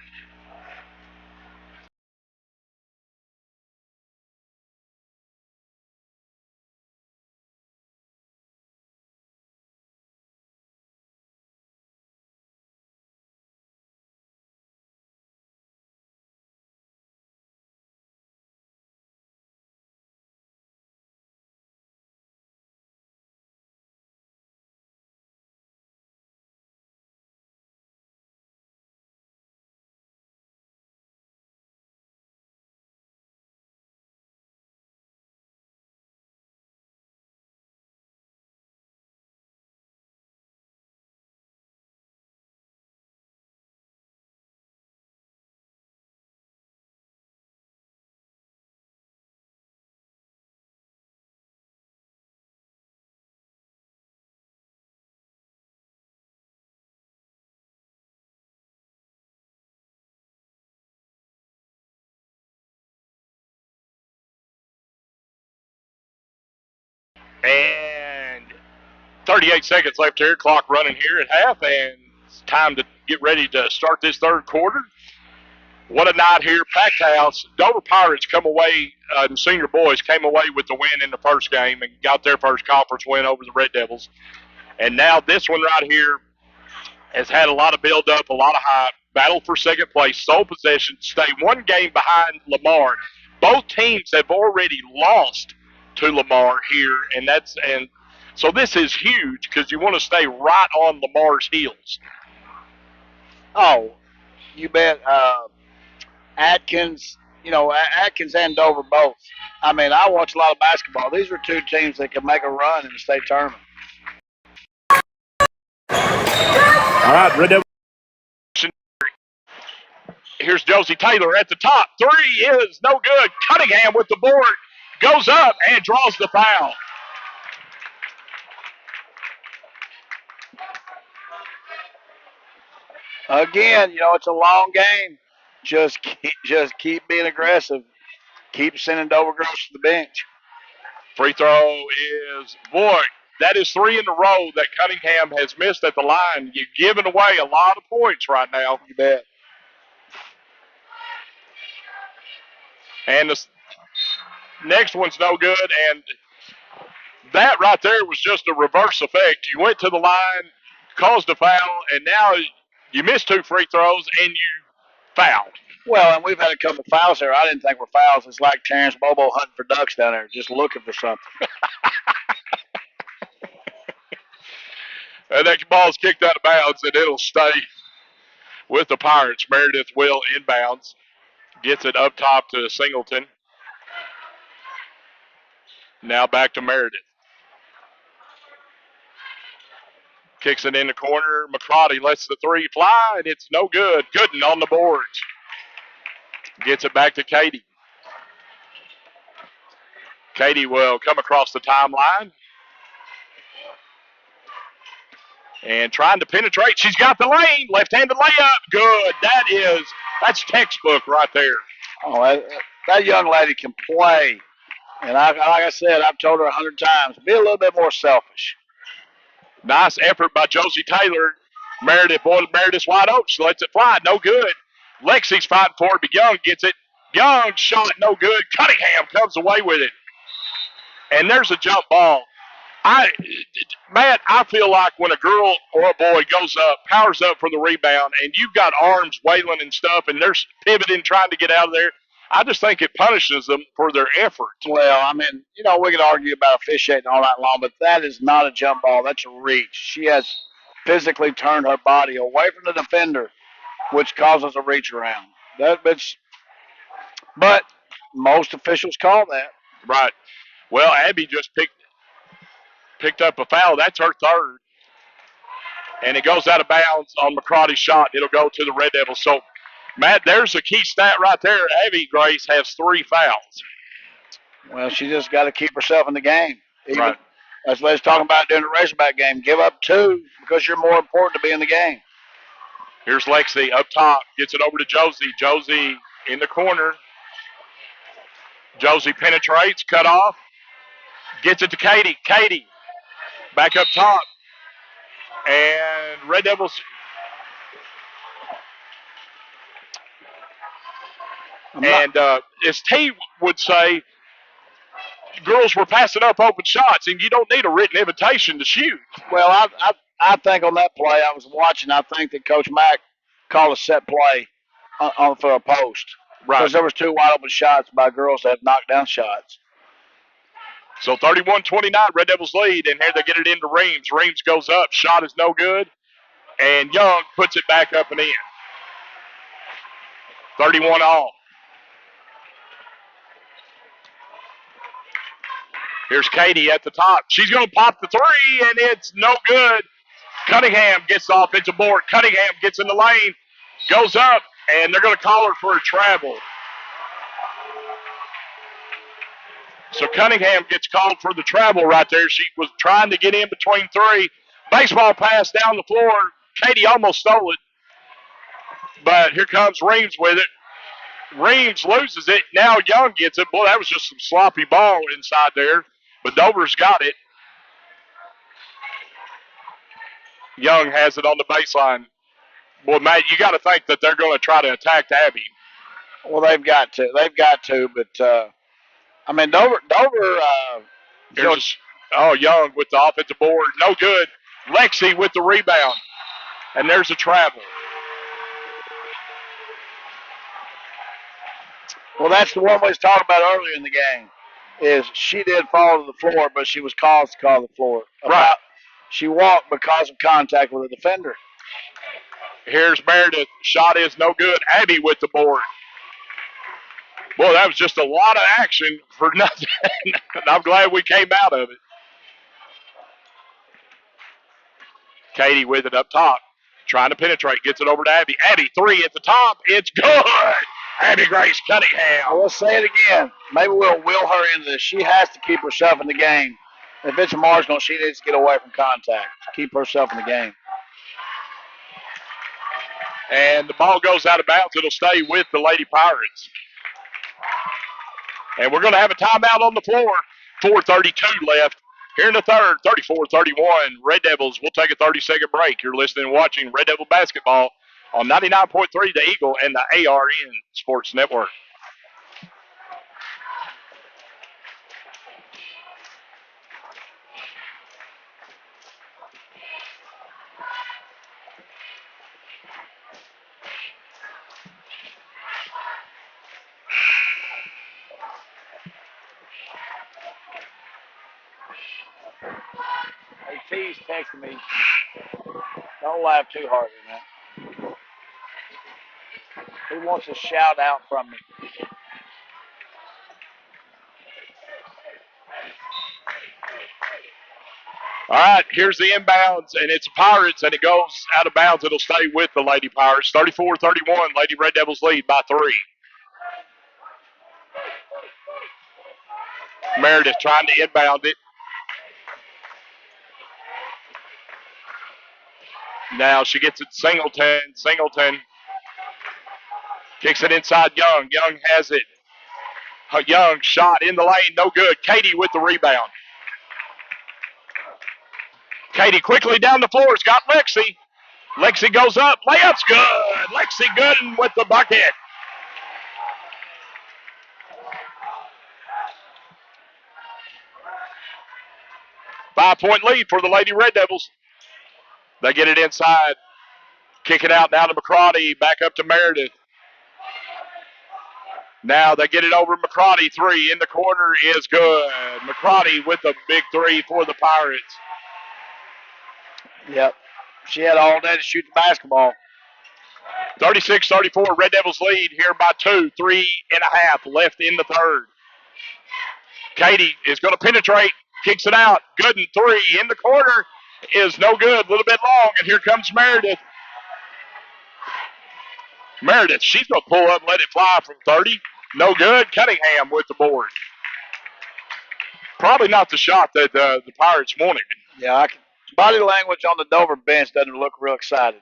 S2: And 38 seconds left here. Clock running here at half, and it's time to get ready to start this third quarter. What a night here. Packed house. Dover Pirates come away, the senior boys came away with the win in the first game and got their first conference win over the Red Devils. And now this one right here has had a lot of build-up, a lot of hype. Battle for second place, sole possession, stay one game behind Lamar. Both teams have already lost to Lamar here, and so this is huge because you want to stay right on Lamar's heels.
S1: Oh, you bet. Atkins, Atkins and Dover both. I mean, I watch a lot of basketball. These are two teams that can make a run in the state tournament.
S2: All right, Red Devil. Here's Josie Taylor at the top. Three is no good. Cunningham with the board. Goes up and draws the foul.
S1: Again, it's a long game. Just keep being aggressive. Keep sending Dover girls to the bench.
S2: Free throw is, that is 3 in a row that Cunningham has missed at the line. You're giving away a lot of points right now.
S1: You bet.
S2: And the next one's no good, and that right there was just a reverse effect. You went to the line, caused a foul, and now you missed 2 free throws, and you fouled.
S1: Well, and we've had a couple of fouls here. I didn't think were fouls. It's like Terrence Bobo hunting for ducks down there, just looking for something.
S2: And that ball's kicked out of bounds, and it'll stay with the Pirates. Meredith will inbounds. Gets it up top to Singleton. Now back to Meredith. Kicks it in the corner. McCarty lets the 3 fly, and it's no good. Gooden on the boards. Gets it back to Katie. Katie will come across the timeline. And trying to penetrate. She's got the lane. Left-handed layup. Good. That's textbook right there.
S1: Oh, that young lady can play. And like I said, I've told her 100 times, be a little bit more selfish.
S2: Nice effort by Josie Taylor. Meredith's wide open. She lets it fly. No good. Lexi's fighting for it, but Young gets it. Young shot, no good. Cunningham comes away with it. And there's a jump ball. Matt, I feel like when a girl or a boy goes up, powers up for the rebound, and you've got arms wailing and stuff, and they're pivoting, trying to get out of there, I just think it punishes them for their effort.
S1: Well, I mean, we could argue about officiating all night long, but that is not a jump ball. That's a reach. She has physically turned her body away from the defender, which causes a reach around. But most officials call that.
S2: Right. Well, Abby just picked up a foul. That's her third. And it goes out of bounds on McCarty's shot. It'll go to the Red Devils. So, Matt, there's a key stat right there. Abby Grace has 3 fouls.
S1: Well, she just got to keep herself in the game.
S2: Right.
S1: That's what I was talking about during the Razorback game. Give up 2 because you're more important to be in the game.
S2: Here's Lexi up top. Gets it over to Josie. Josie in the corner. Josie penetrates. Cut off. Gets it to Katie. Katie back up top. And Red Devils. And as T would say, girls were passing up open shots, and you don't need a written invitation to shoot.
S1: Well, I think on that play I was watching, I think that Coach Mack called a set play for a post.
S2: Right.
S1: Because there was 2 wide open shots by girls that have knocked down shots.
S2: So 31-29, Red Devils lead, and here they get it into Reams. Reams goes up. Shot is no good. And Young puts it back up and in. 31 all. Here's Katie at the top. She's going to pop the 3, and it's no good. Cunningham gets the offensive board. Cunningham gets in the lane, goes up, and they're going to call her for a travel. So Cunningham gets called for the travel right there. She was trying to get in between 3. Baseball pass down the floor. Katie almost stole it. But here comes Reams with it. Reams loses it. Now Young gets it. Boy, that was just some sloppy ball inside there. But Dover's got it. Young has it on the baseline. Boy, Matt, you got to think that they're going to try to attack Abby.
S1: Well, they've got to. But, I mean, Dover.
S2: Young with the offensive board. No good. Lexi with the rebound. And there's a travel.
S1: Well, that's the one we was talking about earlier in the game. Is she did fall to the floor, but she was caused to call the floor.
S2: Right.
S1: She walked because of contact with a defender.
S2: Here's Meredith. Shot is no good. Abby with the board. Boy, that was just a lot of action for nothing. I'm glad we came out of it. Katie with it up top. Trying to penetrate. Gets it over to Abby. Abby, 3 at the top. It's good. Abby Grace Cunningham.
S1: We'll say it again. Maybe we'll will her into this. She has to keep herself in the game. If it's marginal, she needs to get away from contact to keep herself in the game.
S2: And the ball goes out of bounds. It'll stay with the Lady Pirates. And we're going to have a timeout on the floor. 4:32 left. Here in the third, 34-31. Red Devils will take a 30-second break. You're listening and watching Red Devil basketball on 99.3 The Eagle and the ARN Sports Network.
S1: Hey, T's texting me. Don't laugh too hard in that. He wants a shout out from me.
S2: All right, here's the inbounds, and it's Pirates, and it goes out of bounds. It'll stay with the Lady Pirates. 34-31, Lady Red Devils lead by 3. Meredith trying to inbound it. Now she gets it Singleton. Singleton kicks it inside Young. Young has it. Young shot in the lane. No good. Katie with the rebound. Katie quickly down the floor. Has got Lexi. Lexi goes up. Layup's good. Lexi Gooden with the bucket. Five-point lead for the Lady Red Devils. They get it inside. Kick it out now to McCarty. Back up to Meredith. Now they get it over McCarty. Three in the corner is good. McCarty with a big three for the Pirates.
S1: Yep. She had all day to shoot the basketball.
S2: 36-34. Red Devils lead here by 2. 3.5 left in the third. Katie is going to penetrate. Kicks it out. Gooden three in the corner is no good. A little bit long. And here comes Meredith. Meredith, she's going to pull up and let it fly from 30. No good. Cunningham with the board. Probably not the shot that the Pirates wanted.
S1: Yeah, body language on the Dover bench doesn't look real excited.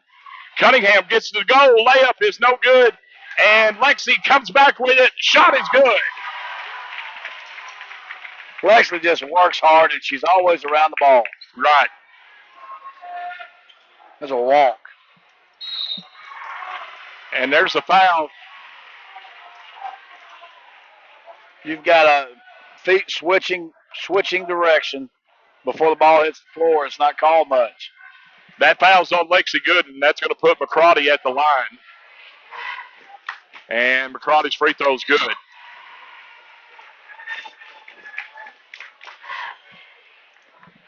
S2: Cunningham gets the goal. Layup is no good. And Lexi comes back with it. Shot is good.
S1: Lexi just works hard, and she's always around the ball.
S2: Right.
S1: There's a walk.
S2: And there's a foul.
S1: You've got a feet switching direction before the ball hits the floor. It's not called much.
S2: That foul's on Lexi Gooden. That's going to put McCarty at the line. And McCarty's free throw's good.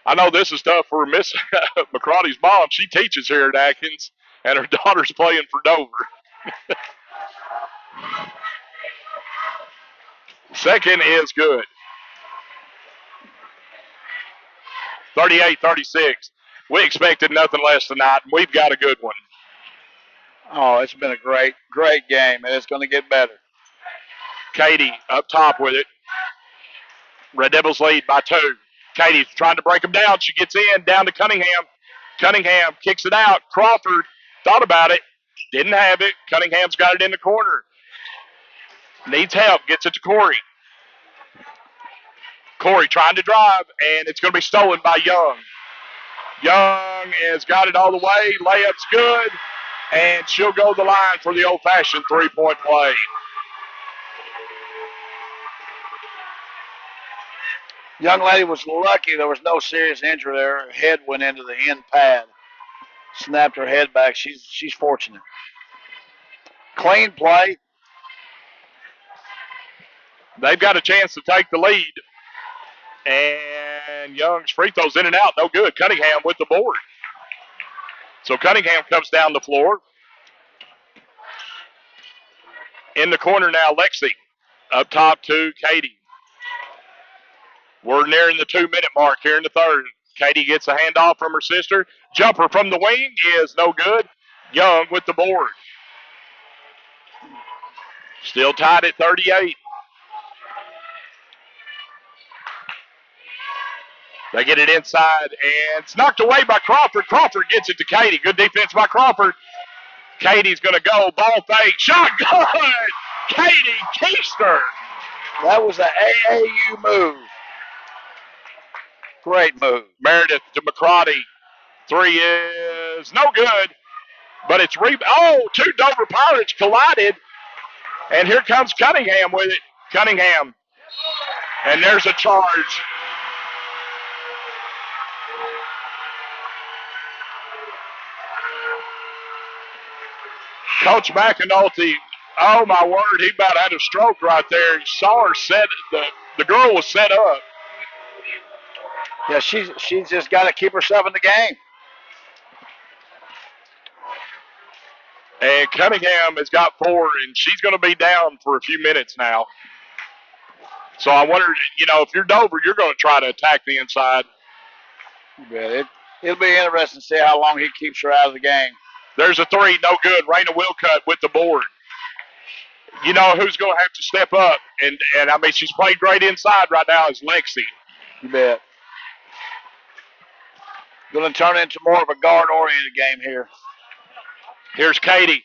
S2: I know this is tough for Miss McCarty's mom. She teaches here at Atkins, and her daughter's playing for Dover. Second is good. 38-36. We expected nothing less tonight, and we've got a good one.
S1: Oh, it's been a great game, and it's going to get better.
S2: Katie up top with it. Red Devils lead by 2. Katie's trying to break them down. She gets in, down to Cunningham. Cunningham kicks it out. Crawford thought about it. Didn't have it. Cunningham's got it in the corner. Needs help. Gets it to Corey. Corey trying to drive, and it's going to be stolen by Young. Young has got it all the way. Layup's good, and she'll go the line for the old-fashioned three-point play.
S1: Young lady was lucky there was no serious injury there. Her head went into the end pad. Snapped her head back. She's fortunate. Clean play.
S2: They've got a chance to take the lead. And Young's free throws in and out. No good. Cunningham with the board. So Cunningham comes down the floor. In the corner now, Lexi. Up top to Katie. We're nearing the 2-minute mark here in the third. Katie gets a handoff from her sister. Jumper from the wing is no good. Young with the board. Still tied at 38. They get it inside, and it's knocked away by Crawford. Crawford gets it to Katie. Good defense by Crawford. Katie's going to go. Ball fake. Shot good. Katie Keister.
S1: That was an AAU move. Great move.
S2: Meredith to McCarty. Three is no good, but it's two Dover Pirates collided, and here comes Cunningham with it. Cunningham, and there's a charge. Coach McAnulty, oh my word, he about had a stroke right there. He saw her set, the girl was set up.
S1: Yeah, she's just got to keep herself in the game.
S2: And Cunningham has got 4, and she's going to be down for a few minutes now. So I wondered, if you're Dover, you're going to try to attack the inside.
S1: Yeah, it'll be interesting to see how long he keeps her out of the game.
S2: There's a 3, no good. Raina Wilcutt with the board. You know who's going to have to step up, and I mean, she's played great inside right now is Lexi.
S1: You bet. Going to turn into more of a guard-oriented game here.
S2: Here's Katie.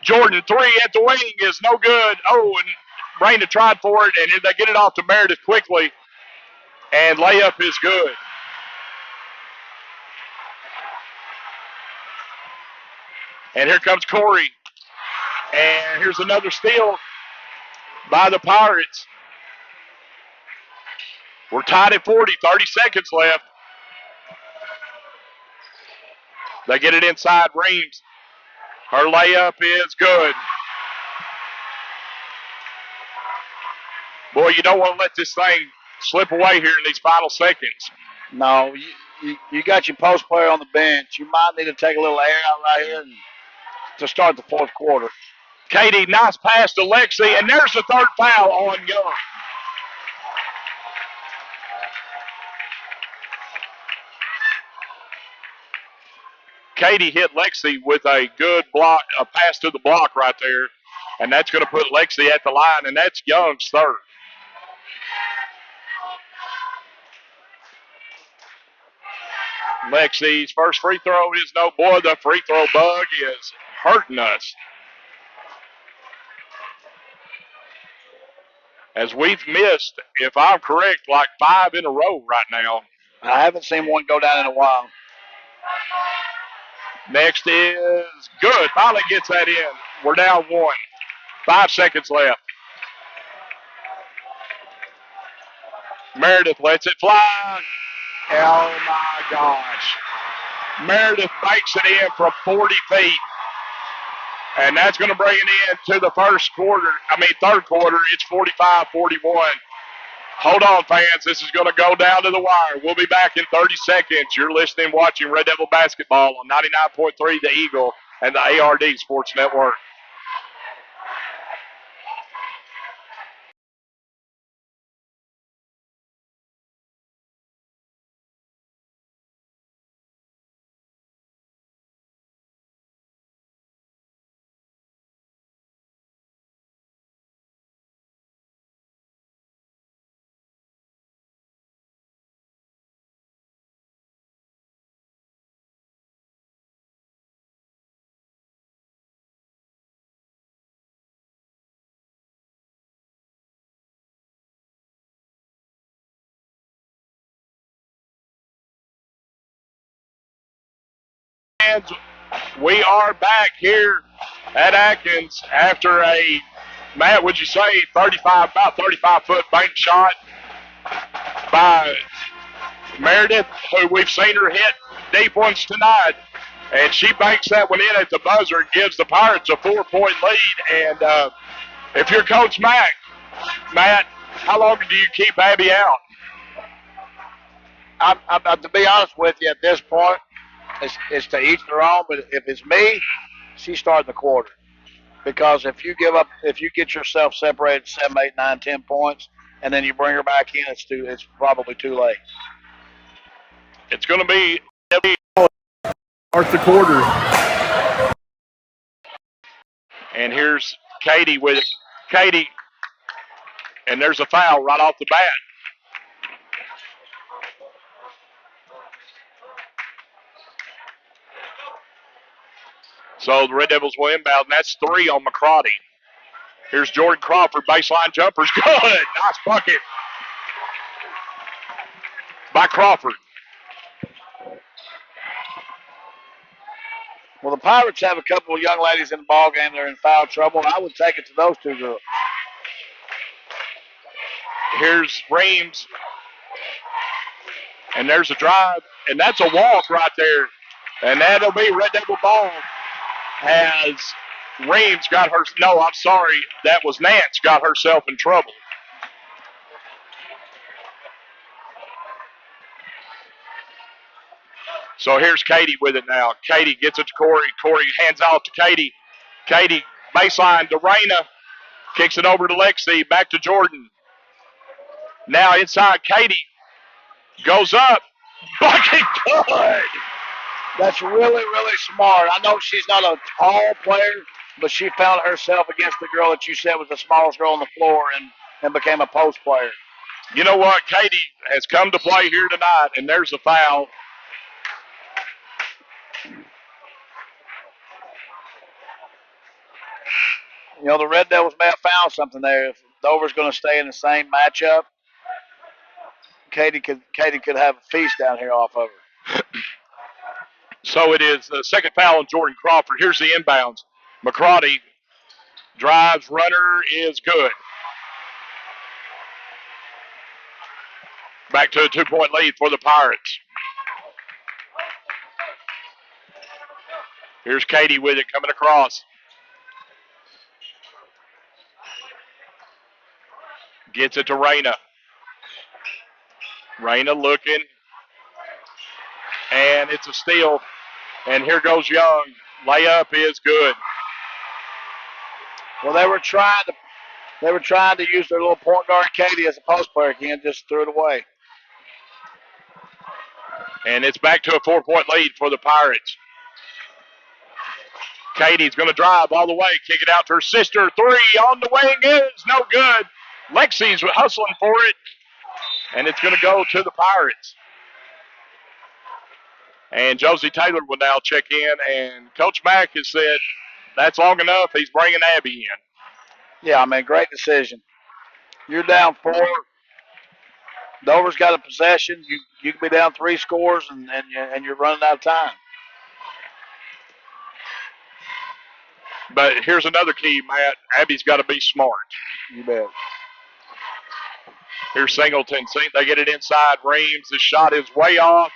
S2: Jordan, three at the wing is no good. Oh, and Raina tried for it, and they get it off to Meredith quickly, and layup is good. And here comes Corey. And here's another steal by the Pirates. We're tied at 40, 30 seconds left. They get it inside Reams. Her layup is good. Boy, you don't want to let this thing slip away here in these final seconds.
S1: No, you got your post player on the bench. You might need to take a little air out right here to start the fourth quarter.
S2: Katie, nice pass to Lexi, and there's the third foul on Young. Katie hit Lexi with a good block, a pass to the block right there, and that's going to put Lexi at the line, and that's Young's third. Lexi's first free throw is no. Boy, the free throw bug is hurting us. As we've missed, if I'm correct, like 5 in a row right now.
S1: I haven't seen one go down in a while.
S2: Next is good. Finally gets that in. We're down 1. 5 seconds left. Meredith lets it fly. Oh, my gosh. Meredith makes it in from 40 feet. And that's going to bring it in to the third quarter. It's 45-41. Hold on, fans. This is going to go down to the wire. We'll be back in 30 seconds. You're listening, watching Red Devil Basketball on 99.3 The Eagle and the ARD Sports Network. We are back here at Atkins after a, Matt, would you say about 35-foot bank shot by Meredith, who we've seen her hit deep ones tonight. And she banks that one in at the buzzer and gives the Pirates a 4-point lead. And if you're Coach Matt, how long do you keep Abby out?
S1: To be honest with you, at this point, it's to each their own. But if it's me, she's starting the quarter, because if you get yourself separated 7, 8, 9, 10 points, and then you bring her back in, it's probably too late.
S2: It's going to be start the quarter. And here's Katie with it. Katie, and there's a foul right off the bat. So the Red Devils will inbound, and that's 3 on McCarty. Here's Jordan Crawford, baseline jumpers. Good. Nice bucket by Crawford.
S1: Well, the Pirates have a couple of young ladies in the ball game that are in foul trouble. I would take it to those two girls.
S2: Here's Reams. And there's a drive. And that's a walk right there. And that'll be Red Devil ball. Has Reams got her. No, I'm sorry. That was Nance got herself in trouble. So here's Katie with it now. Katie gets it to Corey. Corey hands off to Katie. Katie, baseline to Raina. Kicks it over to Lexi. Back to Jordan. Now inside Katie. Goes up. Bucket good.
S1: That's really, really smart. I know she's not a tall player, but she found herself against the girl that you said was the smallest girl on the floor and became a post player.
S2: You know what? Katie has come to play here tonight, and there's a foul.
S1: You know, the Red Devils may have found something there. If Dover's going to stay in the same matchup, Katy could have a feast down here off of her.
S2: So it is the second foul on Jordan Crawford. Here's the inbounds. McCarty drives, runner is good. Back to a 2-point lead for the Pirates. Here's Katy with it coming across. Gets it to Reyna. Reyna looking. And it's a steal. And here goes Young. Layup is good.
S1: Well, they were trying to use their little point guard Katy as a post player again, just threw it away.
S2: And it's back to a 4-point lead for the Pirates. Katy's going to drive all the way, kick it out to her sister. Three on the wing is no good. Lexi's hustling for it, and it's going to go to the Pirates. And Josie Taylor will now check in, and Coach Mack has said that's long enough. He's bringing Abby in.
S1: Yeah, I mean, great decision. You're down 4. Dover's got a possession. You can be down 3 scores, and you're running out of time.
S2: But here's another key, Matt. Abby's got to be smart.
S1: You bet.
S2: Here's Singleton. They get it inside. Reams. The shot is way off.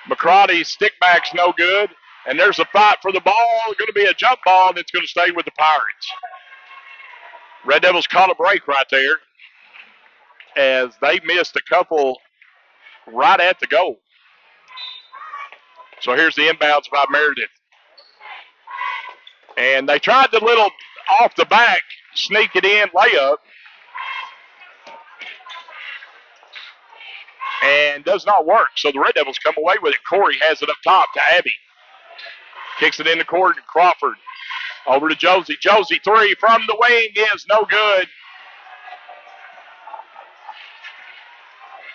S2: McCarty's stick back's no good. And there's a fight for the ball. Going to be a jump ball, and it's going to stay with the Pirates. Red Devils caught a break right there as they missed a couple right at the goal. So here's the inbounds by Meredith. And they tried the little off the back, sneak it in layup. And does not work. So the Red Devils come away with it. Corey has it up top to Abby. Kicks it in the court to Crawford. Over to Josie. Josie, 3 from the wing is no good.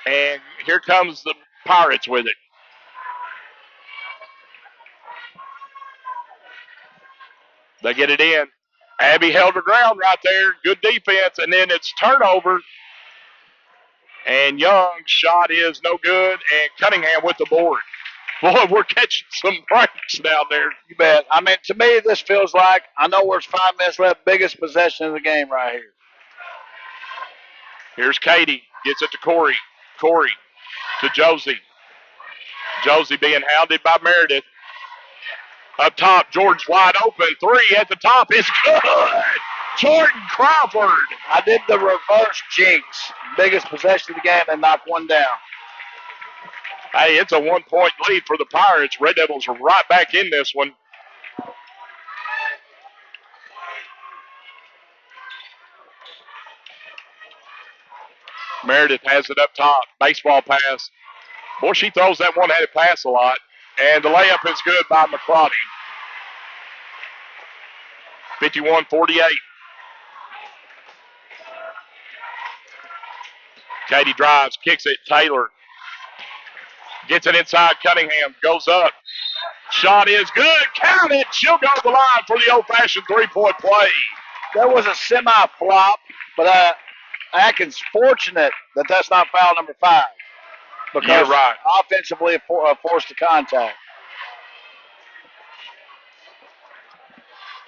S2: And here comes the Pirates with it. They get it in. Abby held her ground right there. Good defense. And then it's turnover. And Young's shot is no good. And Cunningham with the board. Boy, we're catching some breaks down there.
S1: You bet. I mean, to me, this feels like, I know there's 5 minutes left, biggest possession of the game right here.
S2: Here's Katy. Gets it to Corey. Corey to Josie. Josie being hounded by Meredith. Up top, Jordan's wide open. 3 at the top is good. Jordan Crawford.
S1: I did the reverse jinx. Biggest possession of the game and knocked one down.
S2: Hey, it's a 1-point lead for the Pirates. Red Devils are right back in this one. Meredith has it up top. Baseball pass. Boy, she throws that one-handed pass a lot. And the layup is good by McCarty. 51-48. Katy drives, kicks it. Taylor gets it inside. Cunningham goes up. Shot is good. Count it. She'll go to the line for the old-fashioned 3-point play.
S1: That was a semi-flop, but Atkins fortunate that that's not foul number 5. Because
S2: You're right.
S1: Offensively forced the contact.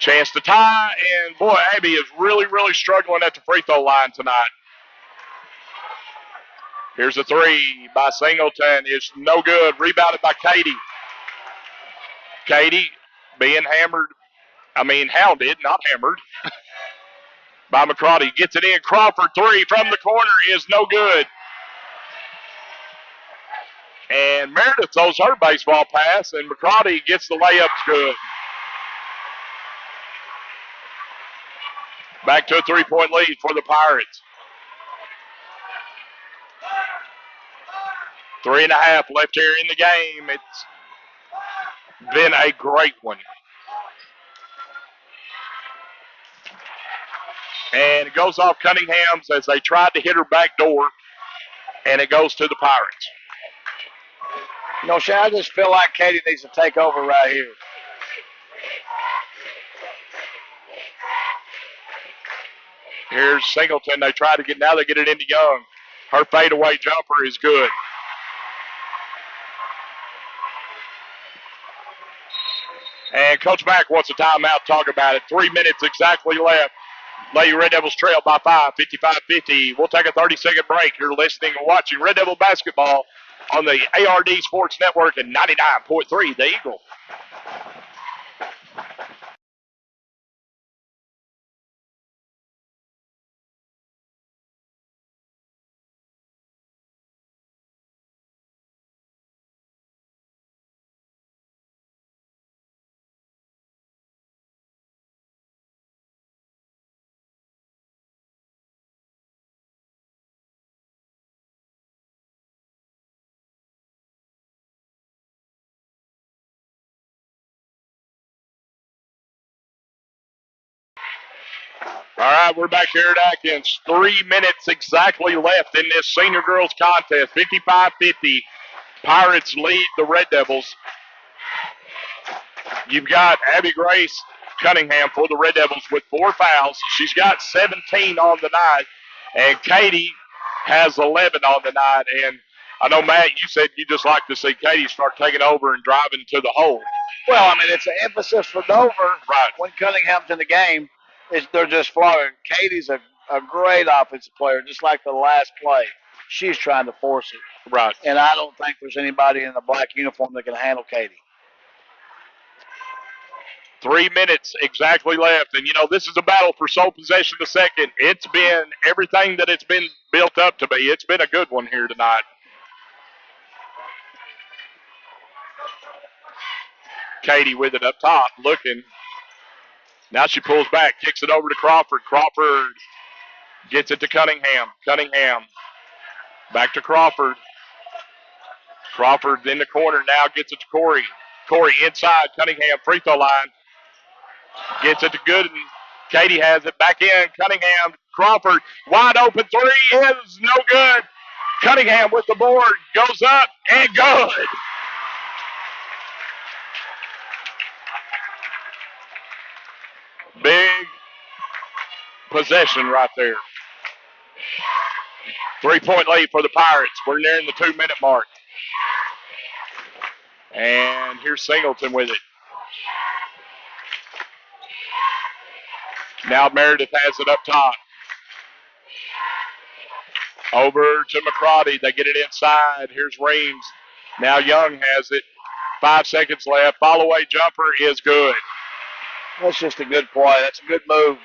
S2: Chance to tie, and boy, Abby is really, really struggling at the free throw line tonight. Here's a 3 by Singleton. It's no good. Rebounded by Katy. Katy being hounded, not hammered, by McCarty. Gets it in. Crawford, 3 from the corner is no good. And Meredith throws her baseball pass, and McCarty gets the layups good. Back to a 3-point lead for the Pirates. 3.5 left here in the game. It's been a great one. And it goes off Cunningham's as they tried to hit her back door, and it goes to the Pirates.
S1: You know, Shane, I just feel like Katy needs to take over right here.
S2: Here's Singleton. They try to get, now they get it into Young. Her fadeaway jumper is good. And Coach Mack wants a timeout. Talk about it. 3 minutes exactly left. Lady Red Devils trail by 5, 55-50. We'll take a 30-second break. You're listening and watching Red Devil basketball on the ARD Sports Network and 99.3 The Eagle. All right, we're back here at Atkins. 3 minutes exactly left in this senior girls contest. 55-50. Pirates lead the Red Devils. You've got Abby Grace Cunningham for the Red Devils with 4 fouls. She's got 17 on the night. And Katie has 11 on the night. And I know, Matt, you said you just like to see Katie start taking over and driving to the hole.
S1: Well, I mean, it's an emphasis for Dover.
S2: Right.
S1: When Cunningham's in the game, they're just flowing. Katie's a great offensive player, just like the last play. She's trying to force it.
S2: Right.
S1: And I don't think there's anybody in the black uniform that can handle Katie.
S2: 3 minutes exactly left. And, you know, this is a battle for sole possession the second. It's been everything that it's been built up to be. It's been a good one here tonight. Katie with it up top, looking. Now she pulls back, kicks it over to Crawford. Crawford gets it to Cunningham. Cunningham back to Crawford. Crawford in the corner now gets it to Corey. Corey inside, Cunningham free throw line. Gets it to Gooden. Katie has it back in. Cunningham, Crawford, wide open three is no good. Cunningham with the board, goes up and good. Big possession right there. 3-point lead for the Pirates. We're nearing the 2-minute mark. And here's Singleton with it. Now Meredith has it up top. Over to McCrawdy. They get it inside. Here's Reams. Now Young has it. 5 seconds left. Follow-away jumper is good.
S1: That's just a good play. That's a good move.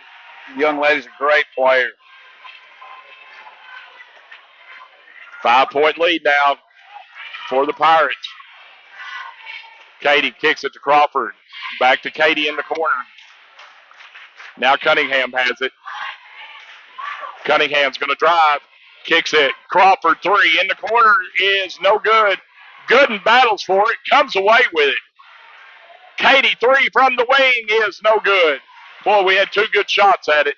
S1: The young lady's a great player.
S2: 5-point lead now for the Pirates. Katie kicks it to Crawford. Back to Katie in the corner. Now Cunningham has it. Cunningham's going to drive. Kicks it. Crawford three in the corner is no good. Gooden battles for it. Comes away with it. Katie three from the wing is no good. Boy, we had 2 good shots at it.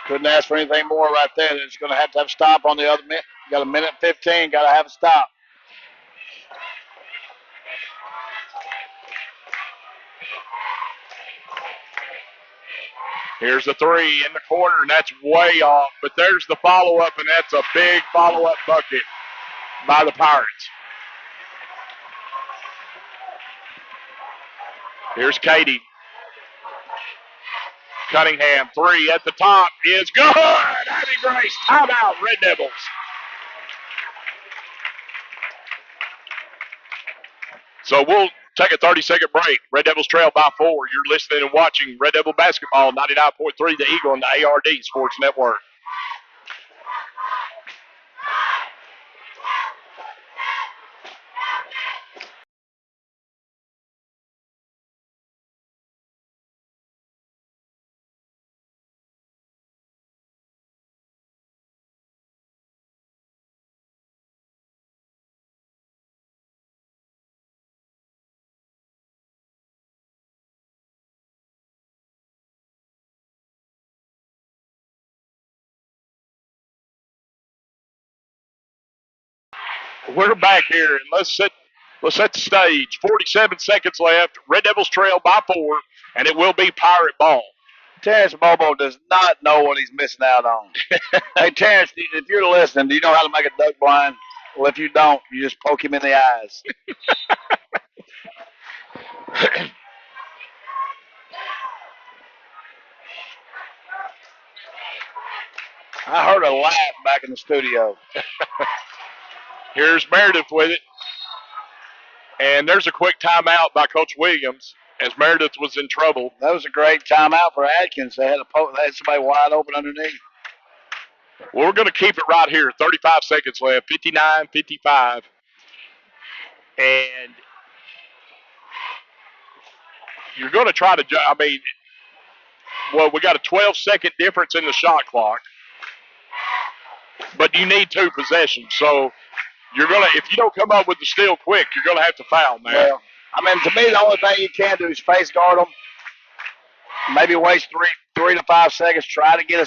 S1: Couldn't ask for anything more right there. It's going to have a stop on the other minute. Got a minute 15. Got to have a stop.
S2: Here's the three in the corner, and that's way off. But there's the follow-up, and that's a big follow-up bucket by the Pirates. Here's Katie. Cunningham, three at the top is good. Abby Grace, timeout, Red Devils. So we'll take a 30-second break. Red Devils trail by 4. You're listening and watching Red Devil basketball, 99.3 The Eagle and the ARD Sports Network. We're back here, and let's set the stage. 47 seconds left. Red Devils trail by 4, and it will be Pirate ball.
S1: Terrence Bobo does not know what he's missing out on. Hey, Terrence, if you're listening, do you know how to make a duck blind? Well, if you don't, you just poke him in the eyes. I heard a laugh back in the studio.
S2: Here's Meredith with it. And there's a quick timeout by Coach Williams as Meredith was in trouble.
S1: That was a great timeout for Atkins. They had somebody wide open underneath.
S2: Well, we're going to keep it right here. 35 seconds left, 59-55. And you're going to try to, we got a 12-second difference in the shot clock. But you need 2 possessions. So you're going to, if you don't come up with the steal quick, you're going to have to foul now.
S1: Well, to me, the only thing you can do is face guard them. Maybe waste 3 to 5 seconds, try to get a